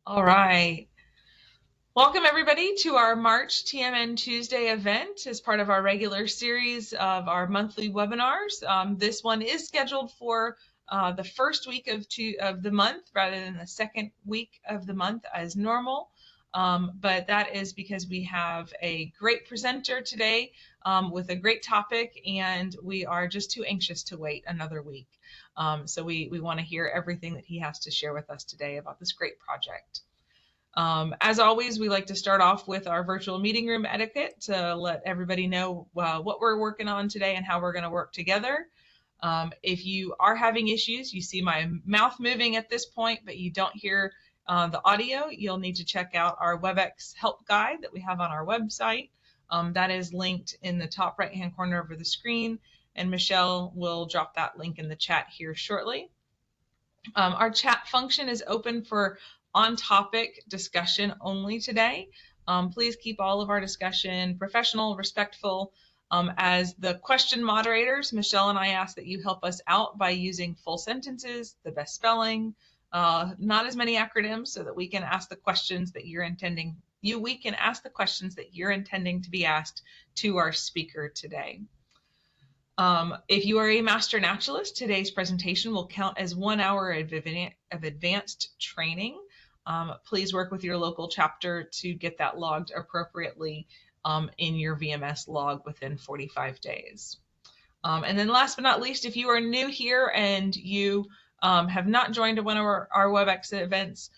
All right. Welcome everybody to our March TMN Tuesday event as part of our regular series of our monthly webinars. This one is scheduled for the first week of the month rather than the second week of the month as normal. But that is because we have a great presenter today with a great topic, and we are just too anxious to wait another week. So we want to hear everything that he has to share with us today about this great project. As always, we like to start off with our virtual meeting room etiquette to let everybody know what we're working on today and how we're going to work together. If you are having issues, you see my mouth moving at this point, but you don't hear the audio, you'll need to check out our WebEx help guide that we have on our website. That is linked in the top right-hand corner over the screen, and Michelle will drop that link in the chat here shortly. Our chat function is open for on-topic discussion only today. Please keep all of our discussion professional, respectful. As the question moderators, Michelle and I ask that you help us out by using full sentences, the best spelling, not as many acronyms, so that we can ask the questions that you're intending. We can ask the questions that you're intending to be asked to our speaker today. If you are a master naturalist, today's presentation will count as 1 hour of advanced training. Please work with your local chapter to get that logged appropriately in your VMS log within 45 days. And then last but not least, if you are new here and you have not joined one of our WebEx events,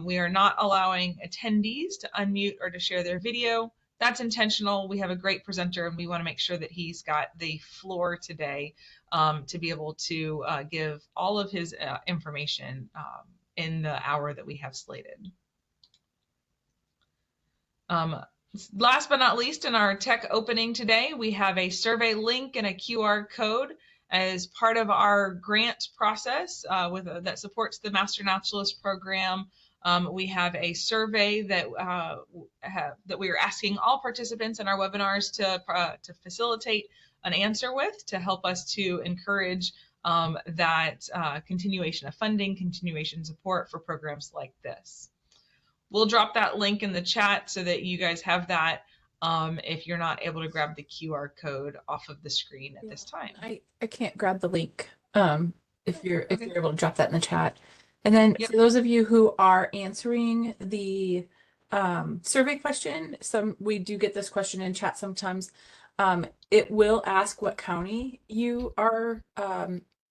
we are not allowing attendees to unmute or to share their video. That's intentional. We have a great presenter and we want to make sure that he's got the floor today to be able to give all of his information in the hour that we have slated. Last but not least, in our tech opening today, we have a survey link and a QR code as part of our grant process that supports the Master Naturalist program. We have a survey that we are asking all participants in our webinars to facilitate an answer with, to help us to encourage that continuation of funding, continuation support for programs like this. We'll drop that link in the chat so that you guys have that if you're not able to grab the QR code off of the screen at this time. I can't grab the link if you're able to drop that in the chat. And then for those of you who are answering the survey question, we do get this question in chat sometimes. It will ask what county you are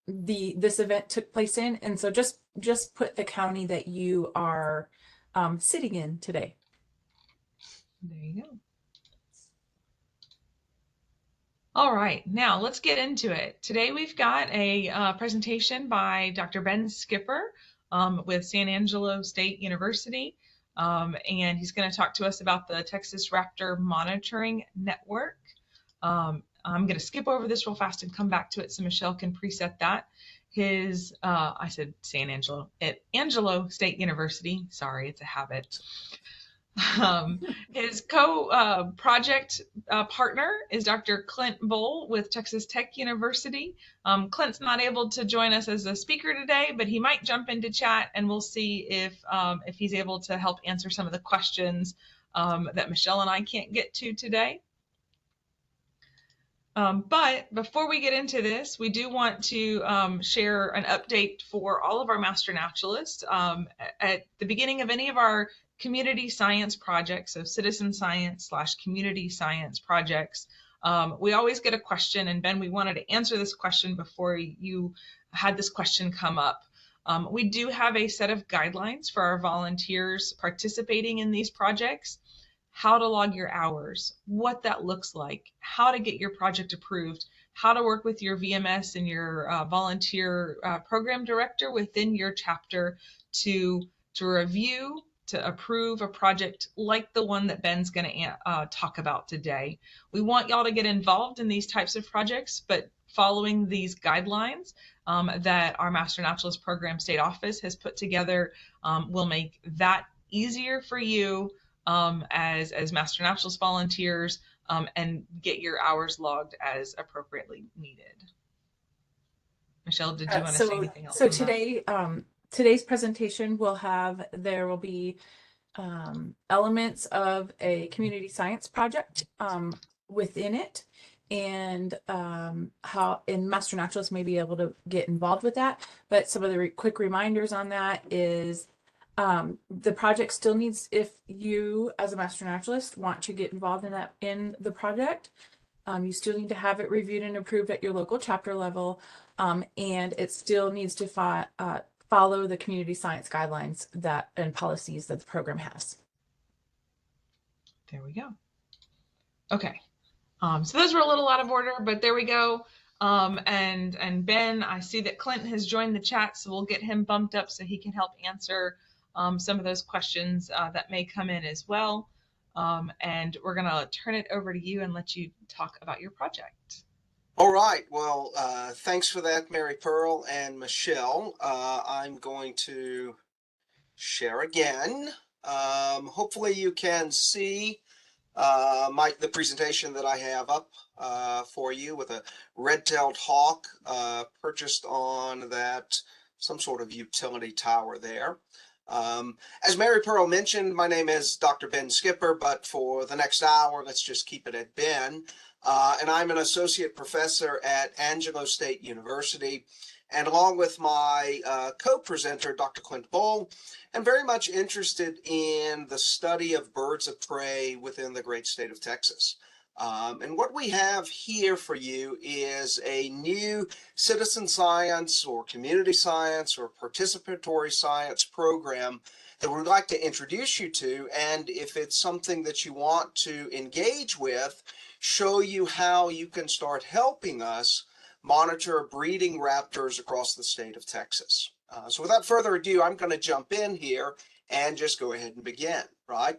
this event took place in, and so just put the county that you are sitting in today. There you go. All right, now let's get into it. Today we've got a presentation by Dr. Ben Skipper with San Angelo State University, and he's going to talk to us about the Texas Raptor Monitoring Network. I'm going to skip over this real fast and come back to it so Michelle can preset that. I said San Angelo, at Angelo State University. Sorry, it's a habit. His co-project partner is Dr. Clint Bowl with Texas Tech University. Clint's not able to join us as a speaker today, but he might jump into chat and we'll see if he's able to help answer some of the questions that Michelle and I can't get to today. But before we get into this, we do want to share an update for all of our master naturalists. At the beginning of any of our community science projects, so citizen science / community science projects, we always get a question, and Ben, we wanted to answer this question before you had this question come up. We do have a set of guidelines for our volunteers participating in these projects: how to log your hours, what that looks like, how to get your project approved, how to work with your VMS and your volunteer program director within your chapter to review, to approve a project like the one that Ben's going to talk about today. We want y'all to get involved in these types of projects, but following these guidelines that our Master Naturalist Program State Office has put together will make that easier for you as Master Naturalist volunteers and get your hours logged as appropriately needed. Michelle, did you want to say anything else? So today, today's presentation there will be elements of a community science project within it, and how Master Naturalists may be able to get involved with that. But some of the quick reminders on that is the project still needs, if you as a Master Naturalist want to get involved in the project, you still need to have it reviewed and approved at your local chapter level, and it still needs to follow the community science guidelines and policies that the program has. There we go. Okay. So those were a little out of order, but there we go. And Ben, I see that Clint has joined the chat, so we'll get him bumped up so he can help answer some of those questions that may come in as well. And we're going to turn it over to you and let you talk about your project. All right. Well, thanks for that, Mary Pearl and Michelle. I'm going to share again. Hopefully you can see the presentation that I have up for you with a red-tailed hawk perched on some sort of utility tower there. As Mary Pearl mentioned, my name is Dr. Ben Skipper, but for the next hour, let's just keep it at Ben. And I'm an associate professor at Angelo State University. And along with my co-presenter, Dr. Clint Bull, I'm very much interested in the study of birds of prey within the great state of Texas. And what we have here for you is a new citizen science or community science or participatory science program that we'd like to introduce you to. And if it's something that you want to engage with, show you how you can start helping us monitor breeding raptors across the state of Texas. So without further ado, I'm going to jump in here and just go ahead and begin, right?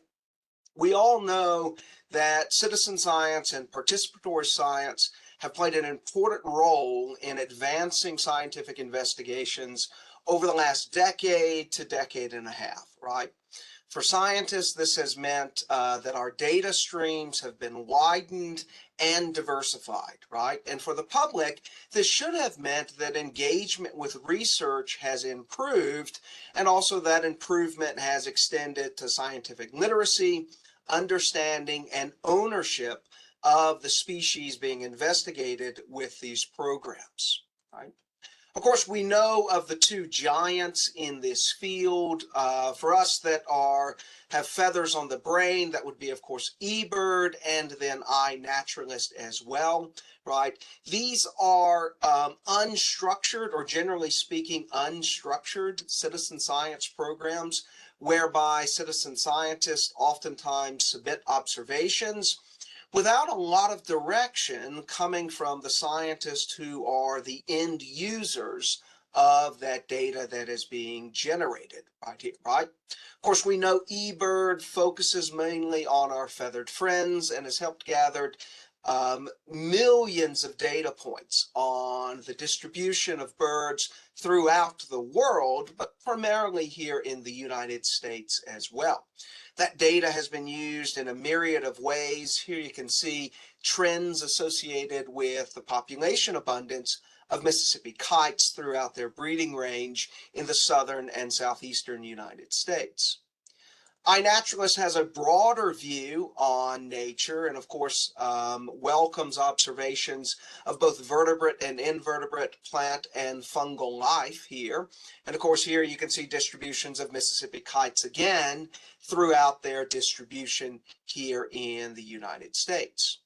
We all know that citizen science and participatory science have played an important role in advancing scientific investigations over the last decade to decade and a half, right? For scientists, this has meant that our data streams have been widened and diversified, right? And for the public, this should have meant that engagement with research has improved, and also that improvement has extended to scientific literacy, understanding, and ownership of the species being investigated with these programs, right? Of course, we know of the two giants in this field. For us that have feathers on the brain, that would be, of course, eBird and then iNaturalist as well, right? These are unstructured, or generally speaking, unstructured citizen science programs whereby citizen scientists oftentimes submit observations without a lot of direction coming from the scientists who are the end users of that data that is being generated right here, right? Of course, we know eBird focuses mainly on our feathered friends and has helped gather millions of data points on the distribution of birds throughout the world, but primarily here in the United States as well. That data has been used in a myriad of ways. Here you can see trends associated with the population abundance of Mississippi kites throughout their breeding range in the southern and southeastern United States. iNaturalist has a broader view on nature and, of course, welcomes observations of both vertebrate and invertebrate plant and fungal life here. And, of course, here you can see distributions of Mississippi kites again throughout their distribution here in the United States.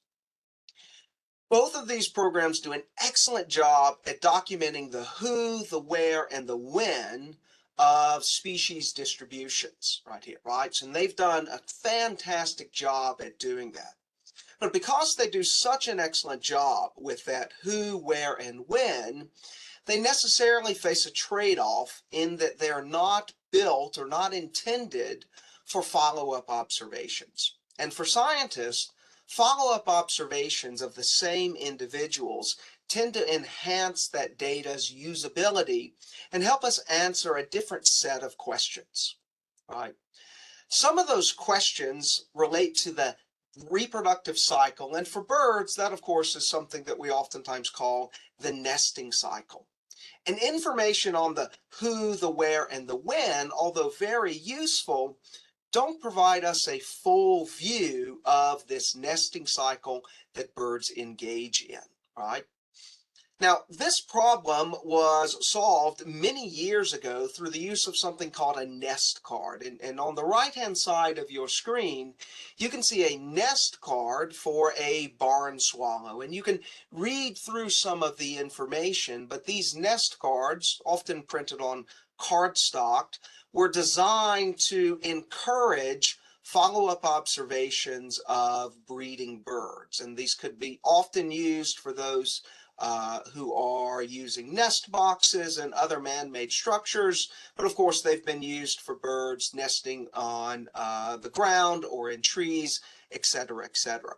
Both of these programs do an excellent job at documenting the who, the where, and the when of species distributions right here, right? And they've done a fantastic job at doing that. But because they do such an excellent job with that who, where, and when, they necessarily face a trade-off in that they're not built or not intended for follow-up observations. And for scientists, follow-up observations of the same individuals tend to enhance that data's usability and help us answer a different set of questions, right? Some of those questions relate to the reproductive cycle, and for birds, that of course is something that we oftentimes call the nesting cycle. And information on the who, the where, and the when, although very useful, don't provide us a full view of this nesting cycle that birds engage in, right? Now, this problem was solved many years ago through the use of something called a nest card. And on the right-hand side of your screen, you can see a nest card for a barn swallow. And you can read through some of the information, but these nest cards, often printed on cardstock, were designed to encourage follow-up observations of breeding birds. And these could be often used for those who are using nest boxes and other man-made structures, but of course they've been used for birds nesting on the ground or in trees, etc., etc.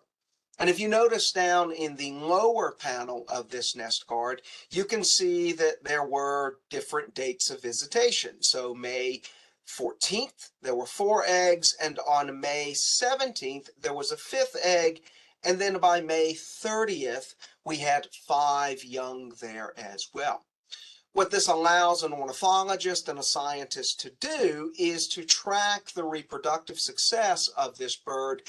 And if you notice down in the lower panel of this nest card, you can see that there were different dates of visitation. So May 14th, there were 4 eggs, and on May 17th, there was a 5th egg, and then by May 30th, we had 5 young there as well. What this allows an ornithologist and a scientist to do is to track the reproductive success of this bird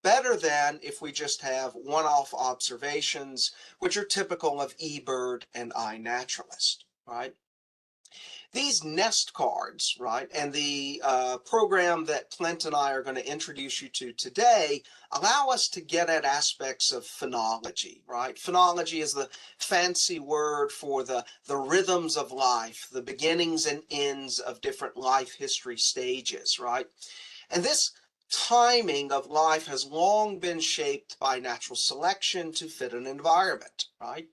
better than if we just have one-off observations, which are typical of eBird and iNaturalist, right? These nest cards, right, and the program that Clint and I are going to introduce you to today allow us to get at aspects of phenology, right? Phenology is the fancy word for the rhythms of life, the beginnings and ends of different life history stages, right? And this timing of life has long been shaped by natural selection to fit an environment, right?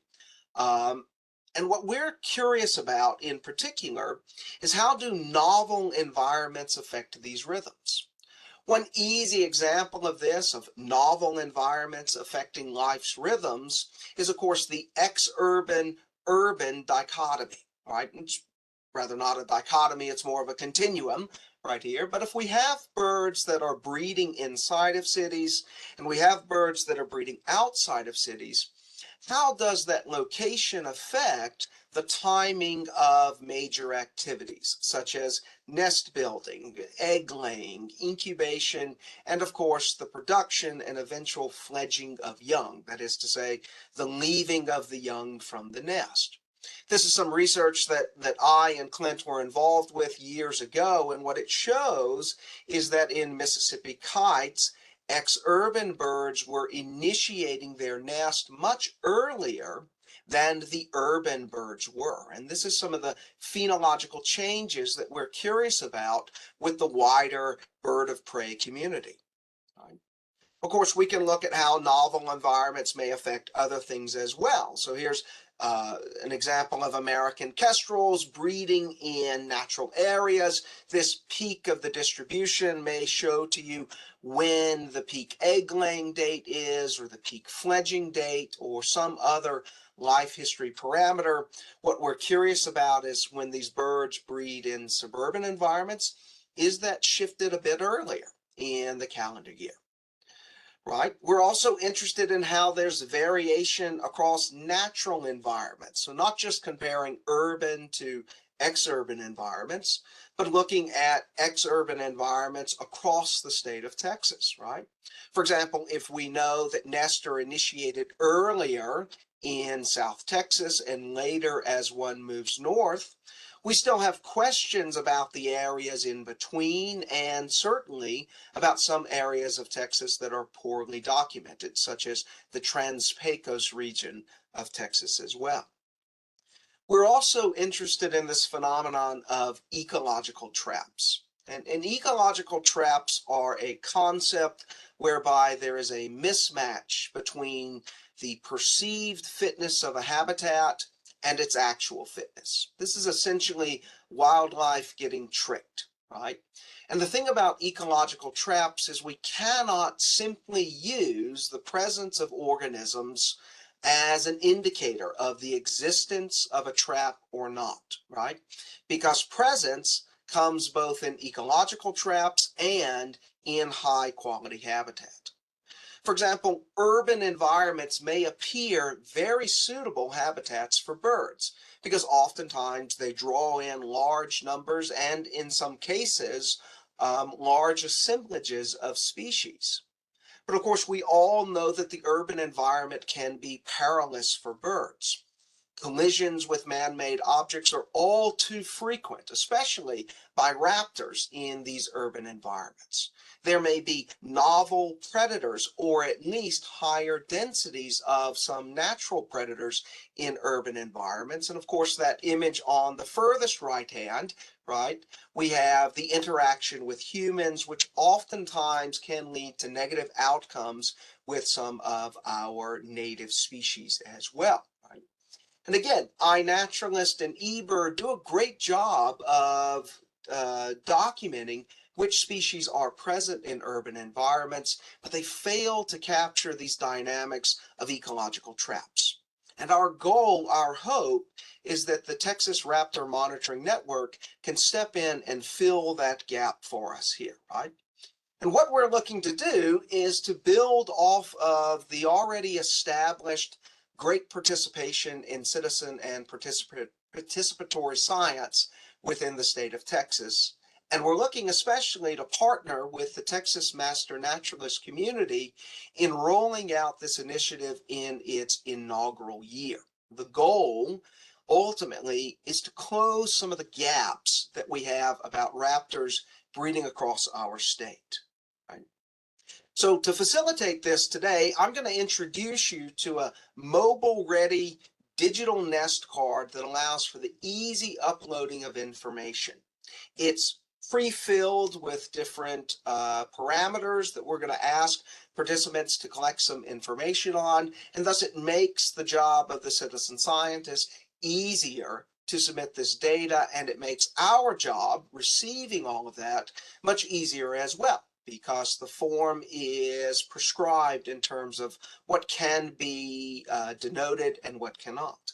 And what we're curious about in particular is how do novel environments affect these rhythms? One easy example of this, of novel environments affecting life's rhythms, is of course the ex-urban-urban dichotomy, right? It's rather not a dichotomy, it's more of a continuum right here. But if we have birds that are breeding inside of cities and we have birds that are breeding outside of cities, how does that location affect the timing of major activities, such as nest building, egg laying, incubation, and of course the production and eventual fledging of young, that is to say, the leaving of the young from the nest? This is some research that I and Clint were involved with years ago, and what it shows is that in Mississippi kites, ex-urban birds were initiating their nest much earlier than the urban birds were. And this is some of the phenological changes that we're curious about with the wider bird of prey community. Right? Of course, we can look at how novel environments may affect other things as well. So here's an example of American kestrels breeding in natural areas. This peak of the distribution may show to you when the peak egg laying date is, or the peak fledging date, or some other life history parameter. What we're curious about is when these birds breed in suburban environments, is that shifted a bit earlier in the calendar year? Right? We're also interested in how there's variation across natural environments. So not just comparing urban to ex-urban environments, but looking at ex-urban environments across the state of Texas, right? For example, if we know that nests are initiated earlier in South Texas and later as one moves north, we still have questions about the areas in between, and certainly about some areas of Texas that are poorly documented, such as the Trans-Pecos region of Texas as well. We're also interested in this phenomenon of ecological traps. And ecological traps are a concept whereby there is a mismatch between the perceived fitness of a habitat and its actual fitness. This is essentially wildlife getting tricked, right? And the thing about ecological traps is we cannot simply use the presence of organisms as an indicator of the existence of a trap or not, right? Because presence comes both in ecological traps and in high quality habitat. For example, urban environments may appear very suitable habitats for birds because oftentimes they draw in large numbers and in some cases, large assemblages of species. But of course, we all know that the urban environment can be perilous for birds. Collisions with man-made objects are all too frequent, especially by raptors in these urban environments. There may be novel predators or at least higher densities of some natural predators in urban environments. And of course, that image on the furthest right hand, right, we have the interaction with humans, which oftentimes can lead to negative outcomes with some of our native species as well. And again, iNaturalist and eBird do a great job of documenting which species are present in urban environments, but they fail to capture these dynamics of ecological traps. And our goal, our hope, is that the Texas Raptor Monitoring Network can step in and fill that gap for us here, right? And what we're looking to do is to build off of the already established great participation in citizen and participatory science within the state of Texas. And we're looking especially to partner with the Texas Master Naturalist community in rolling out this initiative in its inaugural year. The goal ultimately is to close some of the gaps that we have about raptors breeding across our state. So to facilitate this today, I'm going to introduce you to a mobile-ready digital nest card that allows for the easy uploading of information. It's pre-filled with different parameters that we're going to ask participants to collect some information on, and thus it makes the job of the citizen scientist easier to submit this data, and it makes our job, receiving all of that, much easier as well, because the form is prescribed in terms of what can be denoted and what cannot.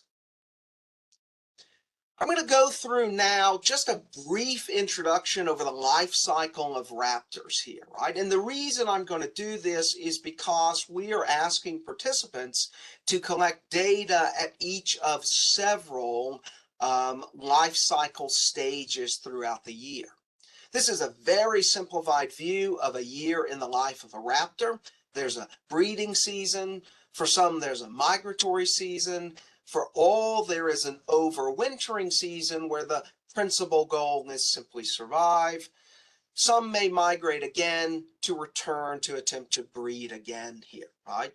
I'm going to go through now just a brief introduction over the life cycle of raptors here, right? And the reason I'm going to do this is because we are asking participants to collect data at each of several life cycle stages throughout the year. This is a very simplified view of a year in the life of a raptor. There's a breeding season. For some, there's a migratory season. For all, there is an overwintering season where the principal goal is simply survive. Some may migrate again to return to attempt to breed again here, right?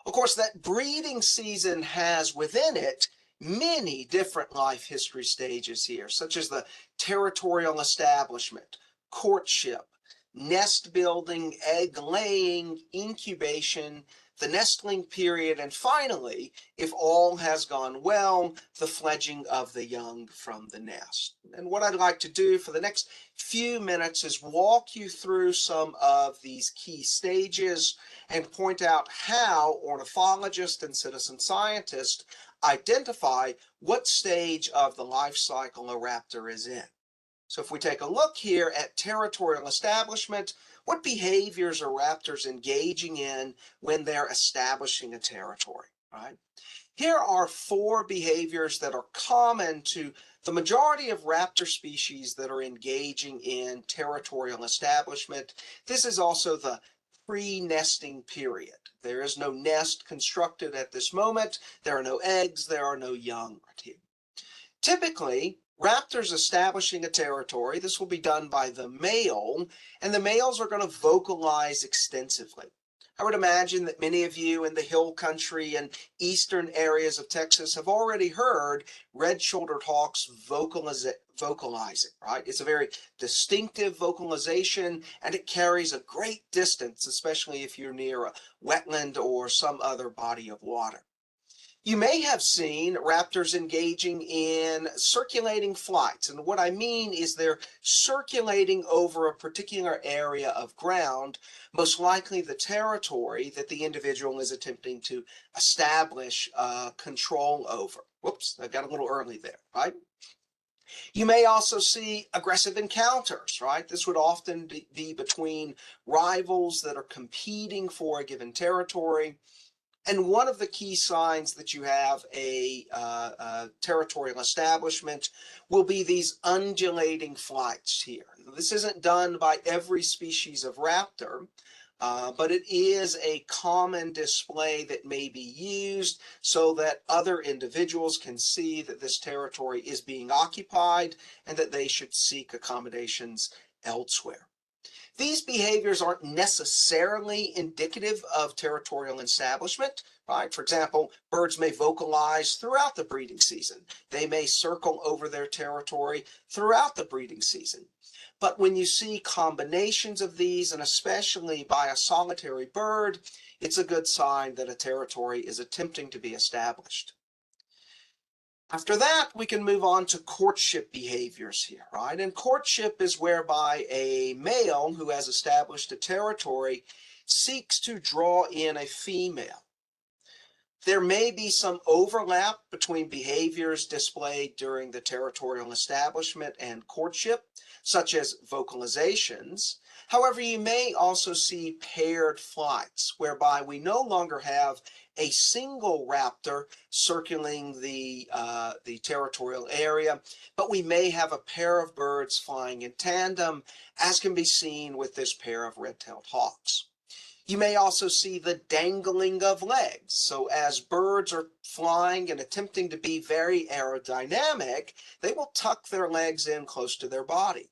Of course, that breeding season has within it many different life history stages here, such as the territorial establishment, courtship, nest building, egg laying, incubation, the nestling period, and finally, if all has gone well, the fledging of the young from the nest. And what I'd like to do for the next few minutes is walk you through some of these key stages and point out how ornithologists and citizen scientists identify what stage of the life cycle a raptor is in. So if we take a look here at territorial establishment, what behaviors are raptors engaging in when they're establishing a territory, right? Here are 4 behaviors that are common to the majority of raptor species that are engaging in territorial establishment. This is also the pre-nesting period. There is no nest constructed at this moment. There are no eggs. There are no young right here. Typically, raptors establishing a territory, this will be done by the male, and the males are going to vocalize extensively. I would imagine that many of you in the hill country and eastern areas of Texas have already heard red-shouldered hawks vocalizing, right? It's a very distinctive vocalization, and it carries a great distance, especially if you're near a wetland or some other body of water. You may have seen raptors engaging in circulating flights, and what I mean is they're circulating over a particular area of ground, most likely the territory that the individual is attempting to establish control over. Whoops, I got a little early there, right? You may also see aggressive encounters, right? This would often be between rivals that are competing for a given territory. And one of the key signs that you have a territorial establishment will be these undulating flights here. This isn't done by every species of raptor, but it is a common display that may be used so that other individuals can see that this territory is being occupied and that they should seek accommodations elsewhere. These behaviors aren't necessarily indicative of territorial establishment, right? For example, birds may vocalize throughout the breeding season. They may circle over their territory throughout the breeding season. But when you see combinations of these, and especially by a solitary bird, it's a good sign that a territory is attempting to be established. After that, we can move on to courtship behaviors here, right? And courtship is whereby a male who has established a territory seeks to draw in a female. There may be some overlap between behaviors displayed during the territorial establishment and courtship, such as vocalizations. However, you may also see paired flights, whereby we no longer have a single raptor circling the territorial area, but we may have a pair of birds flying in tandem, as can be seen with this pair of red-tailed hawks. You may also see the dangling of legs. So as birds are flying and attempting to be very aerodynamic, they will tuck their legs in close to their body.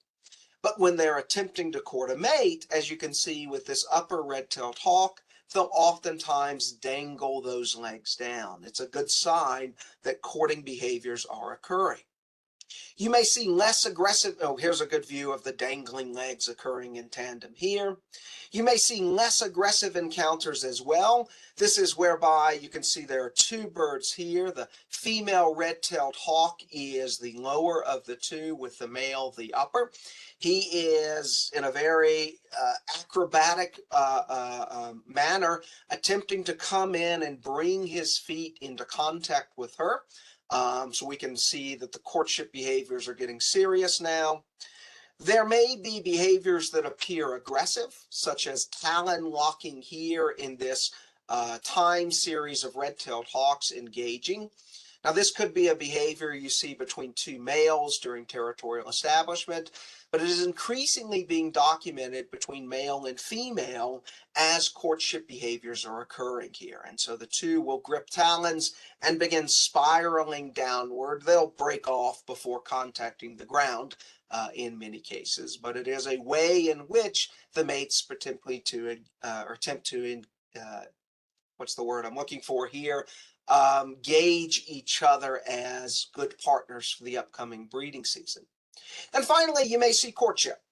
But when they're attempting to court a mate, as you can see with this upper red-tailed hawk, they'll oftentimes dangle those legs down. It's a good sign that courting behaviors are occurring. You may see less aggressive, oh, here's a good view of the dangling legs occurring in tandem here. You may see less aggressive encounters as well. This is whereby you can see there are two birds here. The female red-tailed hawk is the lower of the two, with the male the upper. He is in a very acrobatic manner attempting to come in and bring his feet into contact with her. So we can see that the courtship behaviors are getting serious now. There may be behaviors that appear aggressive, such as talon locking here in this time series of red-tailed hawks engaging. Now, this could be a behavior you see between two males during territorial establishment, but it is increasingly being documented between male and female as courtship behaviors are occurring here. And so the two will grip talons and begin spiraling downward. They'll break off before contacting the ground in many cases, but it is a way in which the mates attempt to what's the word I'm looking for here? Gauge each other as good partners for the upcoming breeding season. And finally, you may see courtship,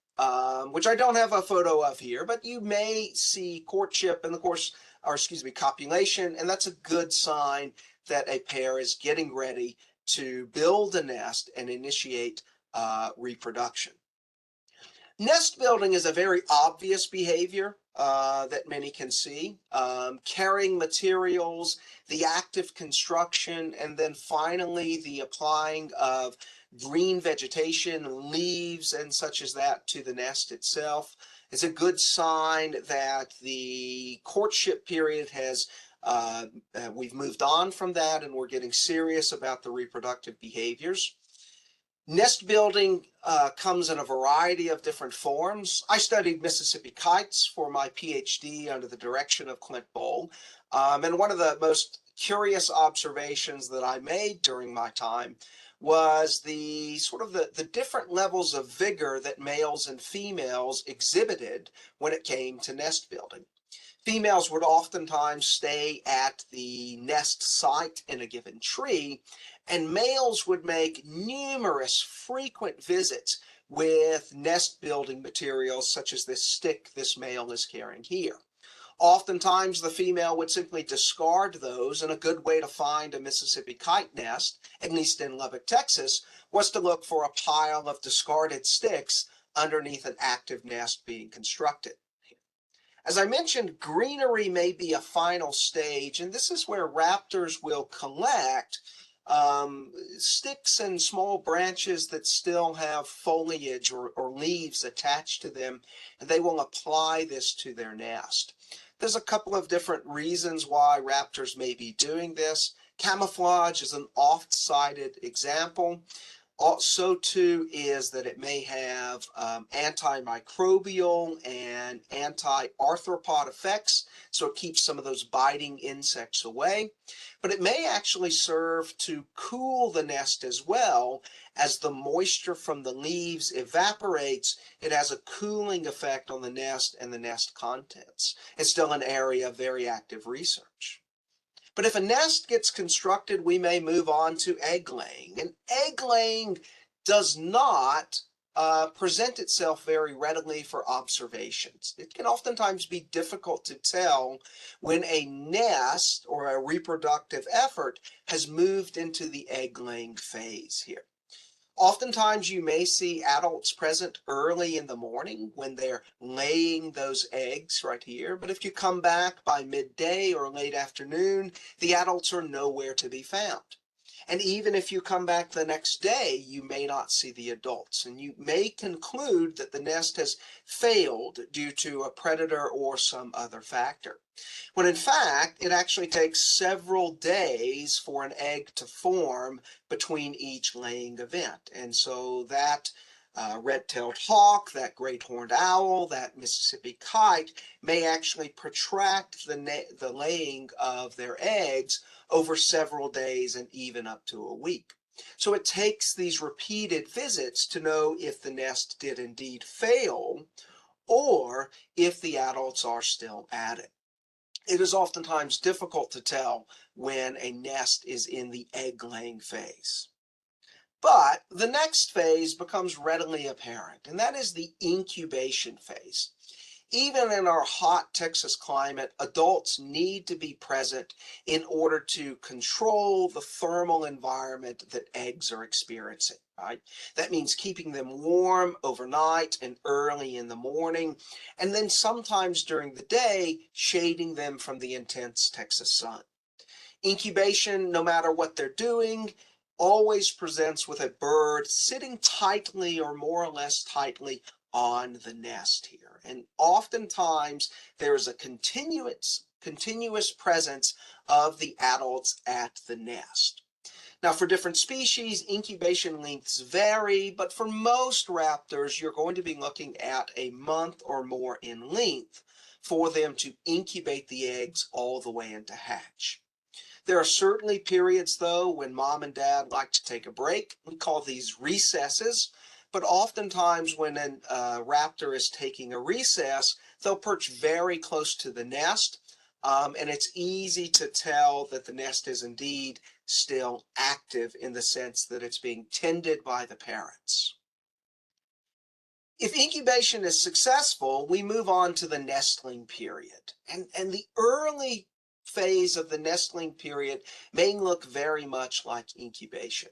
which I don't have a photo of here, but you may see courtship in the course, or excuse me, copulation, and that's a good sign that a pair is getting ready to build a nest and initiate reproduction. Nest building is a very obvious behavior that many can see. Carrying materials, the active construction, and then finally the applying of green vegetation, leaves, and such as that to the nest itself is a good sign that the courtship period has we've moved on from that and we're getting serious about the reproductive behaviors. Nest building comes in a variety of different forms. I studied Mississippi kites for my PhD under the direction of Clint Bowl. And one of the most curious observations that I made during my time was the different levels of vigor that males and females exhibited when it came to nest building. Females would oftentimes stay at the nest site in a given tree, and males would make numerous frequent visits with nest building materials such as this stick this male is carrying here. Oftentimes the female would simply discard those, and a good way to find a Mississippi kite nest, at least in Lubbock, Texas, was to look for a pile of discarded sticks underneath an active nest being constructed. As I mentioned, greenery may be a final stage, and this is where raptors will collect sticks and small branches that still have foliage or leaves attached to them, and they will apply this to their nest. There's a couple of different reasons why raptors may be doing this. Camouflage is an oft-cited example. Also, too, is that it may have antimicrobial and anti-arthropod effects, so it keeps some of those biting insects away. But it may actually serve to cool the nest as well. As the moisture from the leaves evaporates, it has a cooling effect on the nest and the nest contents. It's still an area of very active research. But if a nest gets constructed, we may move on to egg laying. And egg laying does not present itself very readily for observations. It can oftentimes be difficult to tell when a nest or a reproductive effort has moved into the egg laying phase here. Oftentimes you may see adults present early in the morning when they're laying those eggs right here, but if you come back by midday or late afternoon, the adults are nowhere to be found. And even if you come back the next day, you may not see the adults, and you may conclude that the nest has failed due to a predator or some other factor. When in fact, it actually takes several days for an egg to form between each laying event. And so that red-tailed hawk, that great horned owl, that Mississippi kite may actually protract the laying of their eggs over several days and even up to a week. So it takes these repeated visits to know if the nest did indeed fail or if the adults are still at it. It is oftentimes difficult to tell when a nest is in the egg-laying phase. But the next phase becomes readily apparent, and that is the incubation phase. Even in our hot Texas climate, adults need to be present in order to control the thermal environment that eggs are experiencing, right? That means keeping them warm overnight and early in the morning, and then sometimes during the day, shading them from the intense Texas sun. Incubation, no matter what they're doing, always presents with a bird sitting tightly or more or less tightly on the nest here. And oftentimes there is a continuous presence of the adults at the nest. Now, for different species, incubation lengths vary, but for most raptors, you're going to be looking at a month or more in length for them to incubate the eggs all the way into hatch. There are certainly periods, though, when mom and dad like to take a break. We call these recesses. But oftentimes when a raptor is taking a recess, they'll perch very close to the nest. And it's easy to tell that the nest is indeed still active in the sense that it's being tended by the parents. If incubation is successful, we move on to the nestling period. And the early phase of the nestling period may look very much like incubation.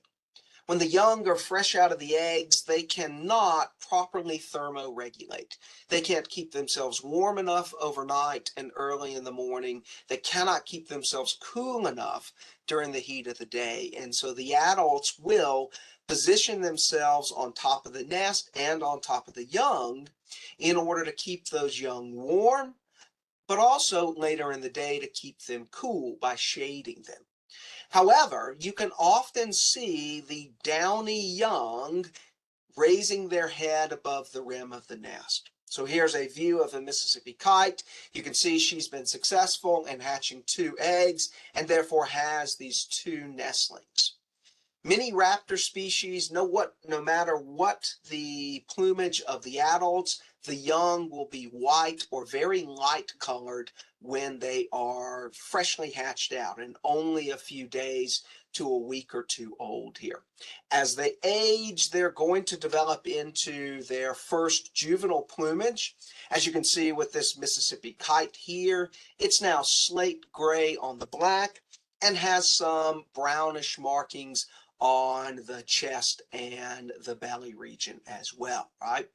When the young are fresh out of the eggs, they cannot properly thermoregulate. They can't keep themselves warm enough overnight and early in the morning. They cannot keep themselves cool enough during the heat of the day. And so the adults will position themselves on top of the nest and on top of the young in order to keep those young warm, but also later in the day to keep them cool by shading them. However, you can often see the downy young raising their head above the rim of the nest. So here's a view of a Mississippi kite. You can see she's been successful in hatching 2 eggs and therefore has these 2 nestlings. Many raptor species, no matter what the plumage of the adults, the young will be white or very light colored when they are freshly hatched out and only a few days to a week or 2 old here. As they age, they're going to develop into their first juvenile plumage. As you can see with this Mississippi kite here, it's now slate gray on the black and has some brownish markings on the chest and the belly region as well, right?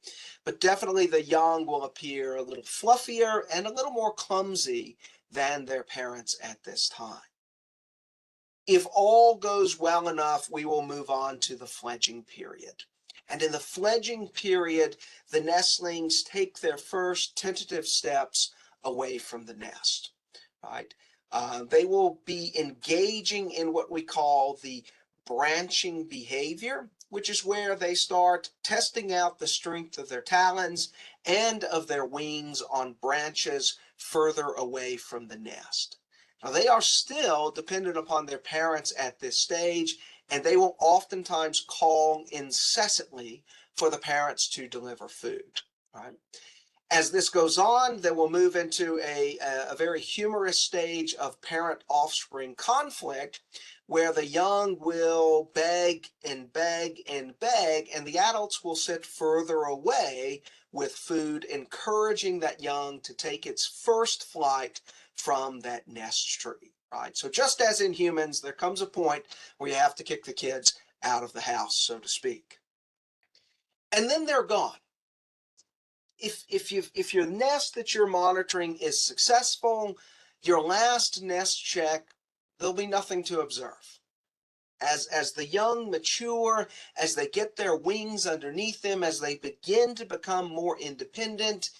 But definitely the young will appear a little fluffier and a little more clumsy than their parents at this time. If all goes well enough, we will move on to the fledging period. And in the fledging period, the nestlings take their first tentative steps away from the nest, right? They will be engaging in what we call the branching behavior, which is where they start testing out the strength of their talons and of their wings on branches further away from the nest. Now, they are still dependent upon their parents at this stage, and they will oftentimes call incessantly for the parents to deliver food, right? As this goes on, then we'll move into a very humorous stage of parent-offspring conflict, where the young will beg and beg and beg, and the adults will sit further away with food, encouraging that young to take its first flight from that nest tree, right? So just as in humans, there comes a point where you have to kick the kids out of the house, so to speak. And then they're gone. If your nest that you're monitoring is successful, your last nest check, there'll be nothing to observe. As the young mature, as they get their wings underneath them, as they begin to become more independent,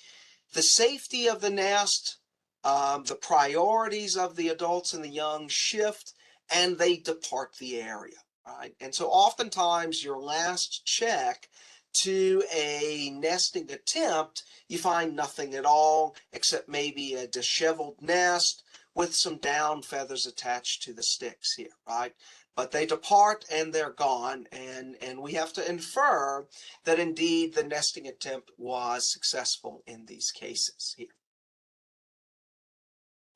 the safety of the nest, the priorities of the adults and the young shift, and they depart the area, right? And so oftentimes your last check to a nesting attempt, you find nothing at all except maybe a disheveled nest with some down feathers attached to the sticks here, right? But they depart and they're gone, and we have to infer that indeed the nesting attempt was successful in these cases here.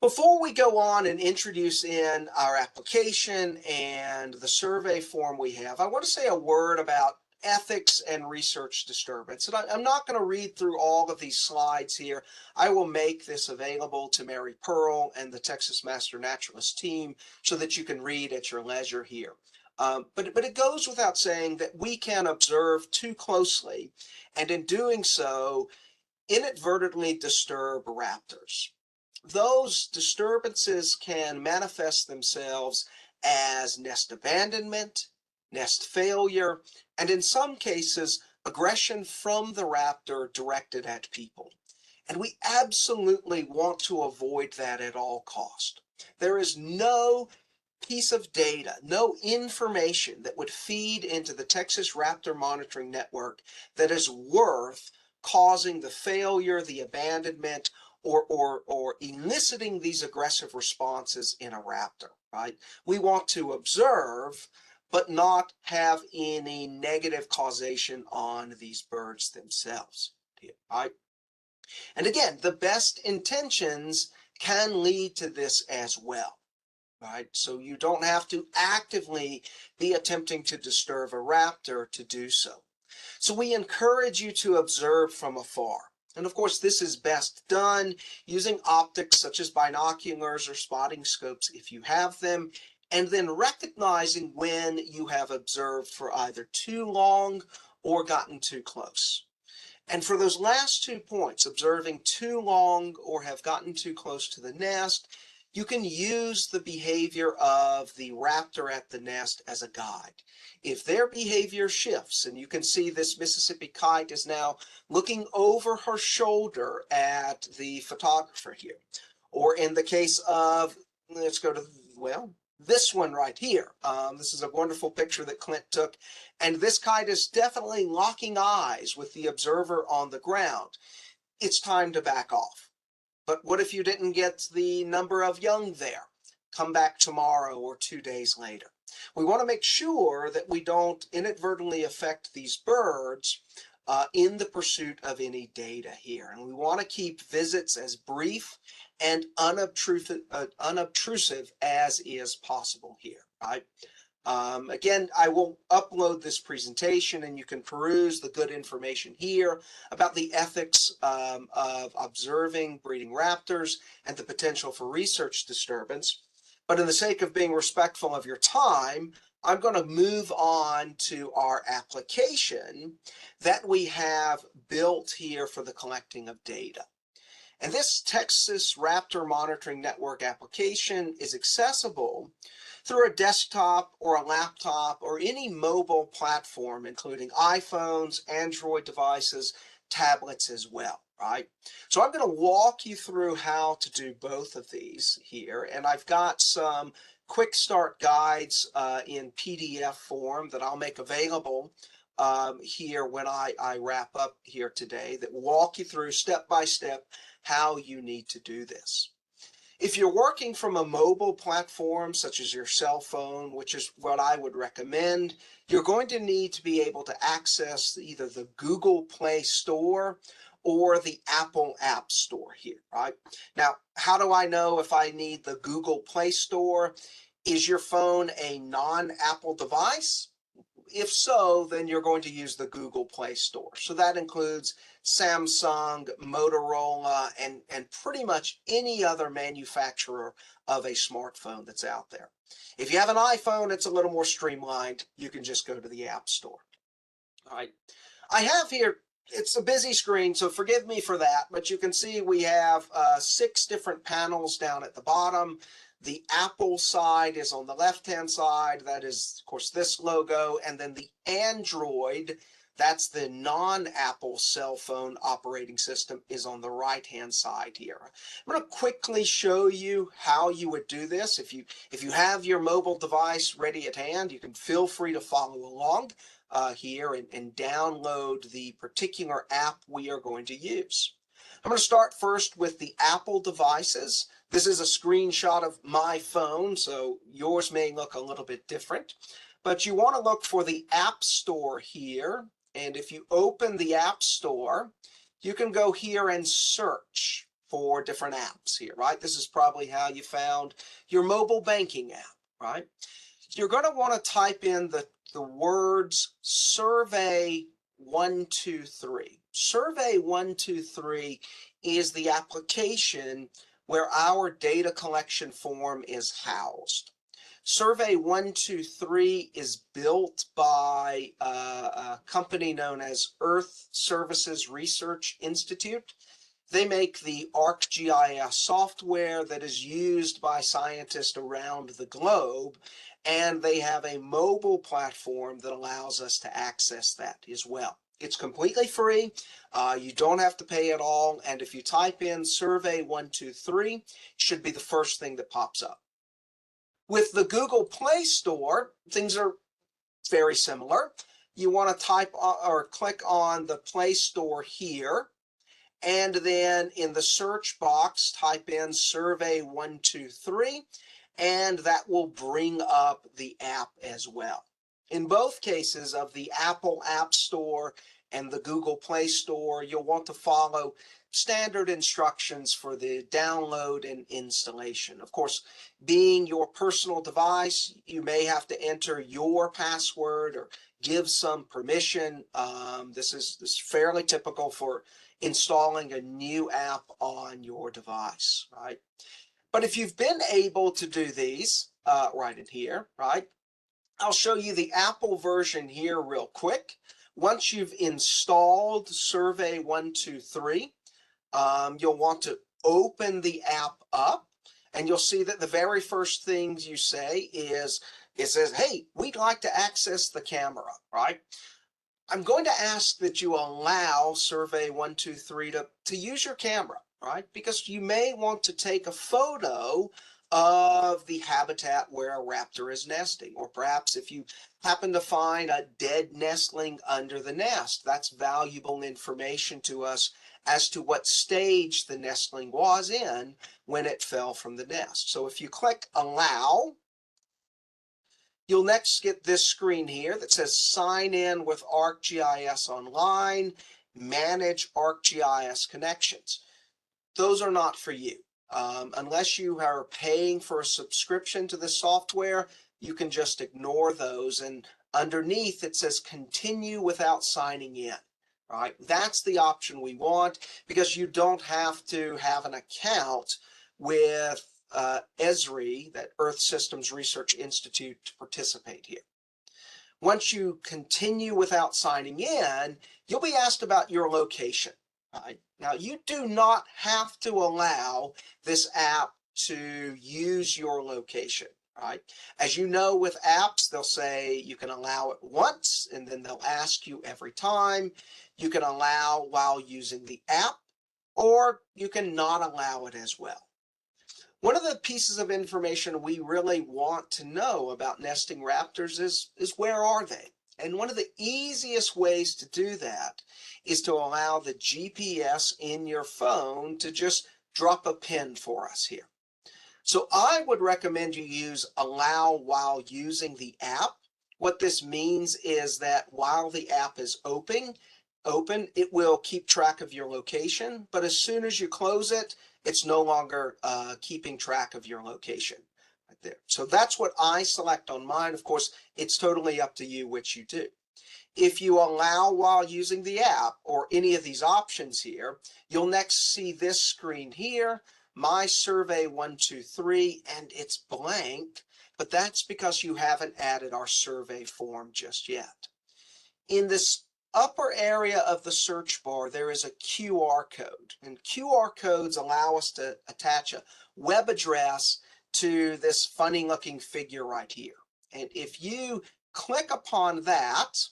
Before we go on and introduce in our application and the survey form we have, I want to say a word about ethics and research disturbance. And I'm not going to read through all of these slides here. I will make this available to Mary Pearl and the Texas Master Naturalist team so that you can read at your leisure here. But it goes without saying that we can observe too closely, and in doing so, inadvertently disturb raptors. Those disturbances can manifest themselves as nest abandonment, nest failure, and in some cases, aggression from the raptor directed at people. And we absolutely want to avoid that at all cost. There is no piece of data, no information that would feed into the Texas Raptor Monitoring Network that is worth causing the failure, the abandonment, or eliciting these aggressive responses in a raptor, right? We want to observe, but not have any negative causation on these birds themselves, right? And again, the best intentions can lead to this as well, right? So you don't have to actively be attempting to disturb a raptor to do so. So we encourage you to observe from afar. And of course, this is best done using optics such as binoculars or spotting scopes if you have them, and then recognizing when you have observed for either too long or gotten too close. And for those last 2 points, observing too long or have gotten too close to the nest, you can use the behavior of the raptor at the nest as a guide. If their behavior shifts, and you can see this Mississippi kite is now looking over her shoulder at the photographer here, or in the case of, let's go to, well, this one right here. This is a wonderful picture that Clint took, and this kite is definitely locking eyes with the observer on the ground. It's time to back off. But what if you didn't get the number of young there? Come back tomorrow or 2 days later. We want to make sure that we don't inadvertently affect these birds in the pursuit of any data here. And we want to keep visits as brief and unobtrusive as is possible here, right? Again, I will upload this presentation and you can peruse the good information here about the ethics of observing breeding raptors and the potential for research disturbance. But in the sake of being respectful of your time, I'm going to move on to our application that we have built here for the collecting of data. And this Texas Raptor Monitoring Network application is accessible through a desktop or a laptop or any mobile platform, including iPhones, Android devices, tablets as well, right? So I'm going to walk you through how to do both of these here, and I've got some quick start guides in PDF form that I'll make available here when I wrap up here today that walk you through step by step how you need to do this. If you're working from a mobile platform such as your cell phone, which is what I would recommend, you're going to need to be able to access either the Google Play Store or the Apple App Store here, right? Now, how do I know if I need the Google Play Store? Is your phone a non-Apple device? If so, then you're going to use the Google Play Store. So that includes Samsung, Motorola, and pretty much any other manufacturer of a smartphone that's out there. If you have an iPhone, it's a little more streamlined. You can just go to the App Store. All right. I have here, it's a busy screen, so forgive me for that, but you can see we have 6 different panels down at the bottom. The Apple side is on the left-hand side. That is, of course, this logo. And then the Android, that's the non-Apple cell phone operating system, is on the right-hand side here. I'm going to quickly show you how you would do this. If you have your mobile device ready at hand, you can feel free to follow along here and download the particular app we are going to use. I'm going to start first with the Apple devices. This is a screenshot of my phone, so yours may look a little bit different. But you want to look for the App Store here. And if you open the App Store, you can go here and search for different apps here, right? This is probably how you found your mobile banking app, right? You're going to want to type in the words Survey 123. Survey 123 is the application where our data collection form is housed. Survey 123 is built by a company known as Earth Services Research Institute. They make the ArcGIS software that is used by scientists around the globe, and they have a mobile platform that allows us to access that as well. It's completely free. You don't have to pay at all. And if you type in Survey 123, it should be the first thing that pops up. With the Google Play Store, things are very similar. You want to type or click on the Play Store here. And then in the search box, type in Survey 123, and that will bring up the app as well. In both cases of the Apple App Store and the Google Play Store, you'll want to follow standard instructions for the download and installation. Of course, being your personal device, you may have to enter your password or give some permission. This is fairly typical for installing a new app on your device, right? But if you've been able to do these right in here, right, I'll show you the Apple version here real quick. Once you've installed Survey 123, you'll want to open the app up, and you'll see that the very first things you say is, it says, hey, we'd like to access the camera, right? I'm going to ask that you allow Survey 123 to use your camera, right? Because you may want to take a photo of the habitat where a raptor is nesting, or perhaps if you happen to find a dead nestling under the nest, that's valuable information to us as to what stage the nestling was in when it fell from the nest. So if you click allow, you'll next get this screen here that says sign in with ArcGIS Online, manage ArcGIS connections. Those are not for you. Unless you are paying for a subscription to this software, you can just ignore those. And underneath it says continue without signing in, right? That's the option we want because you don't have to have an account with ESRI, that Earth Systems Research Institute, to participate here. Once you continue without signing in, you'll be asked about your location. Right? Now, you do not have to allow this app to use your location. right? As you know, with apps, they'll say you can allow it once, and then they'll ask you every time. You can allow while using the app, or you can not allow it as well. One of the pieces of information we really want to know about nesting raptors is where are they? And one of the easiest ways to do that is to allow the GPS in your phone to just drop a pin for us here. So I would recommend you use allow while using the app. What this means is that while the app is open, it will keep track of your location, but as soon as you close it, it's no longer keeping track of your location right there. So that's what I select on mine. Of course, it's totally up to you which you do. If you allow while using the app or any of these options here, you'll next see this screen here, my survey 123, and it's blank, but that's because you haven't added our survey form just yet. In this upper area of the search bar, there is a QR code, and QR codes allow us to attach a web address to this funny looking figure right here. And if you click upon that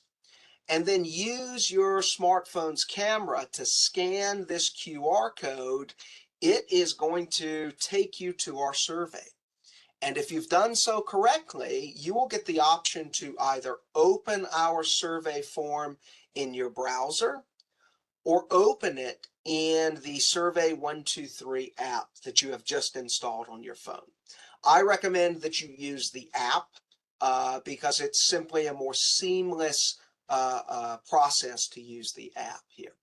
and then use your smartphone's camera to scan this QR code, it is going to take you to our survey. And if you've done so correctly, you will get the option to either open our survey form in your browser or open it in the Survey 123 app that you have just installed on your phone. I recommend that you use the app because it's simply a more seamless process to use the app here.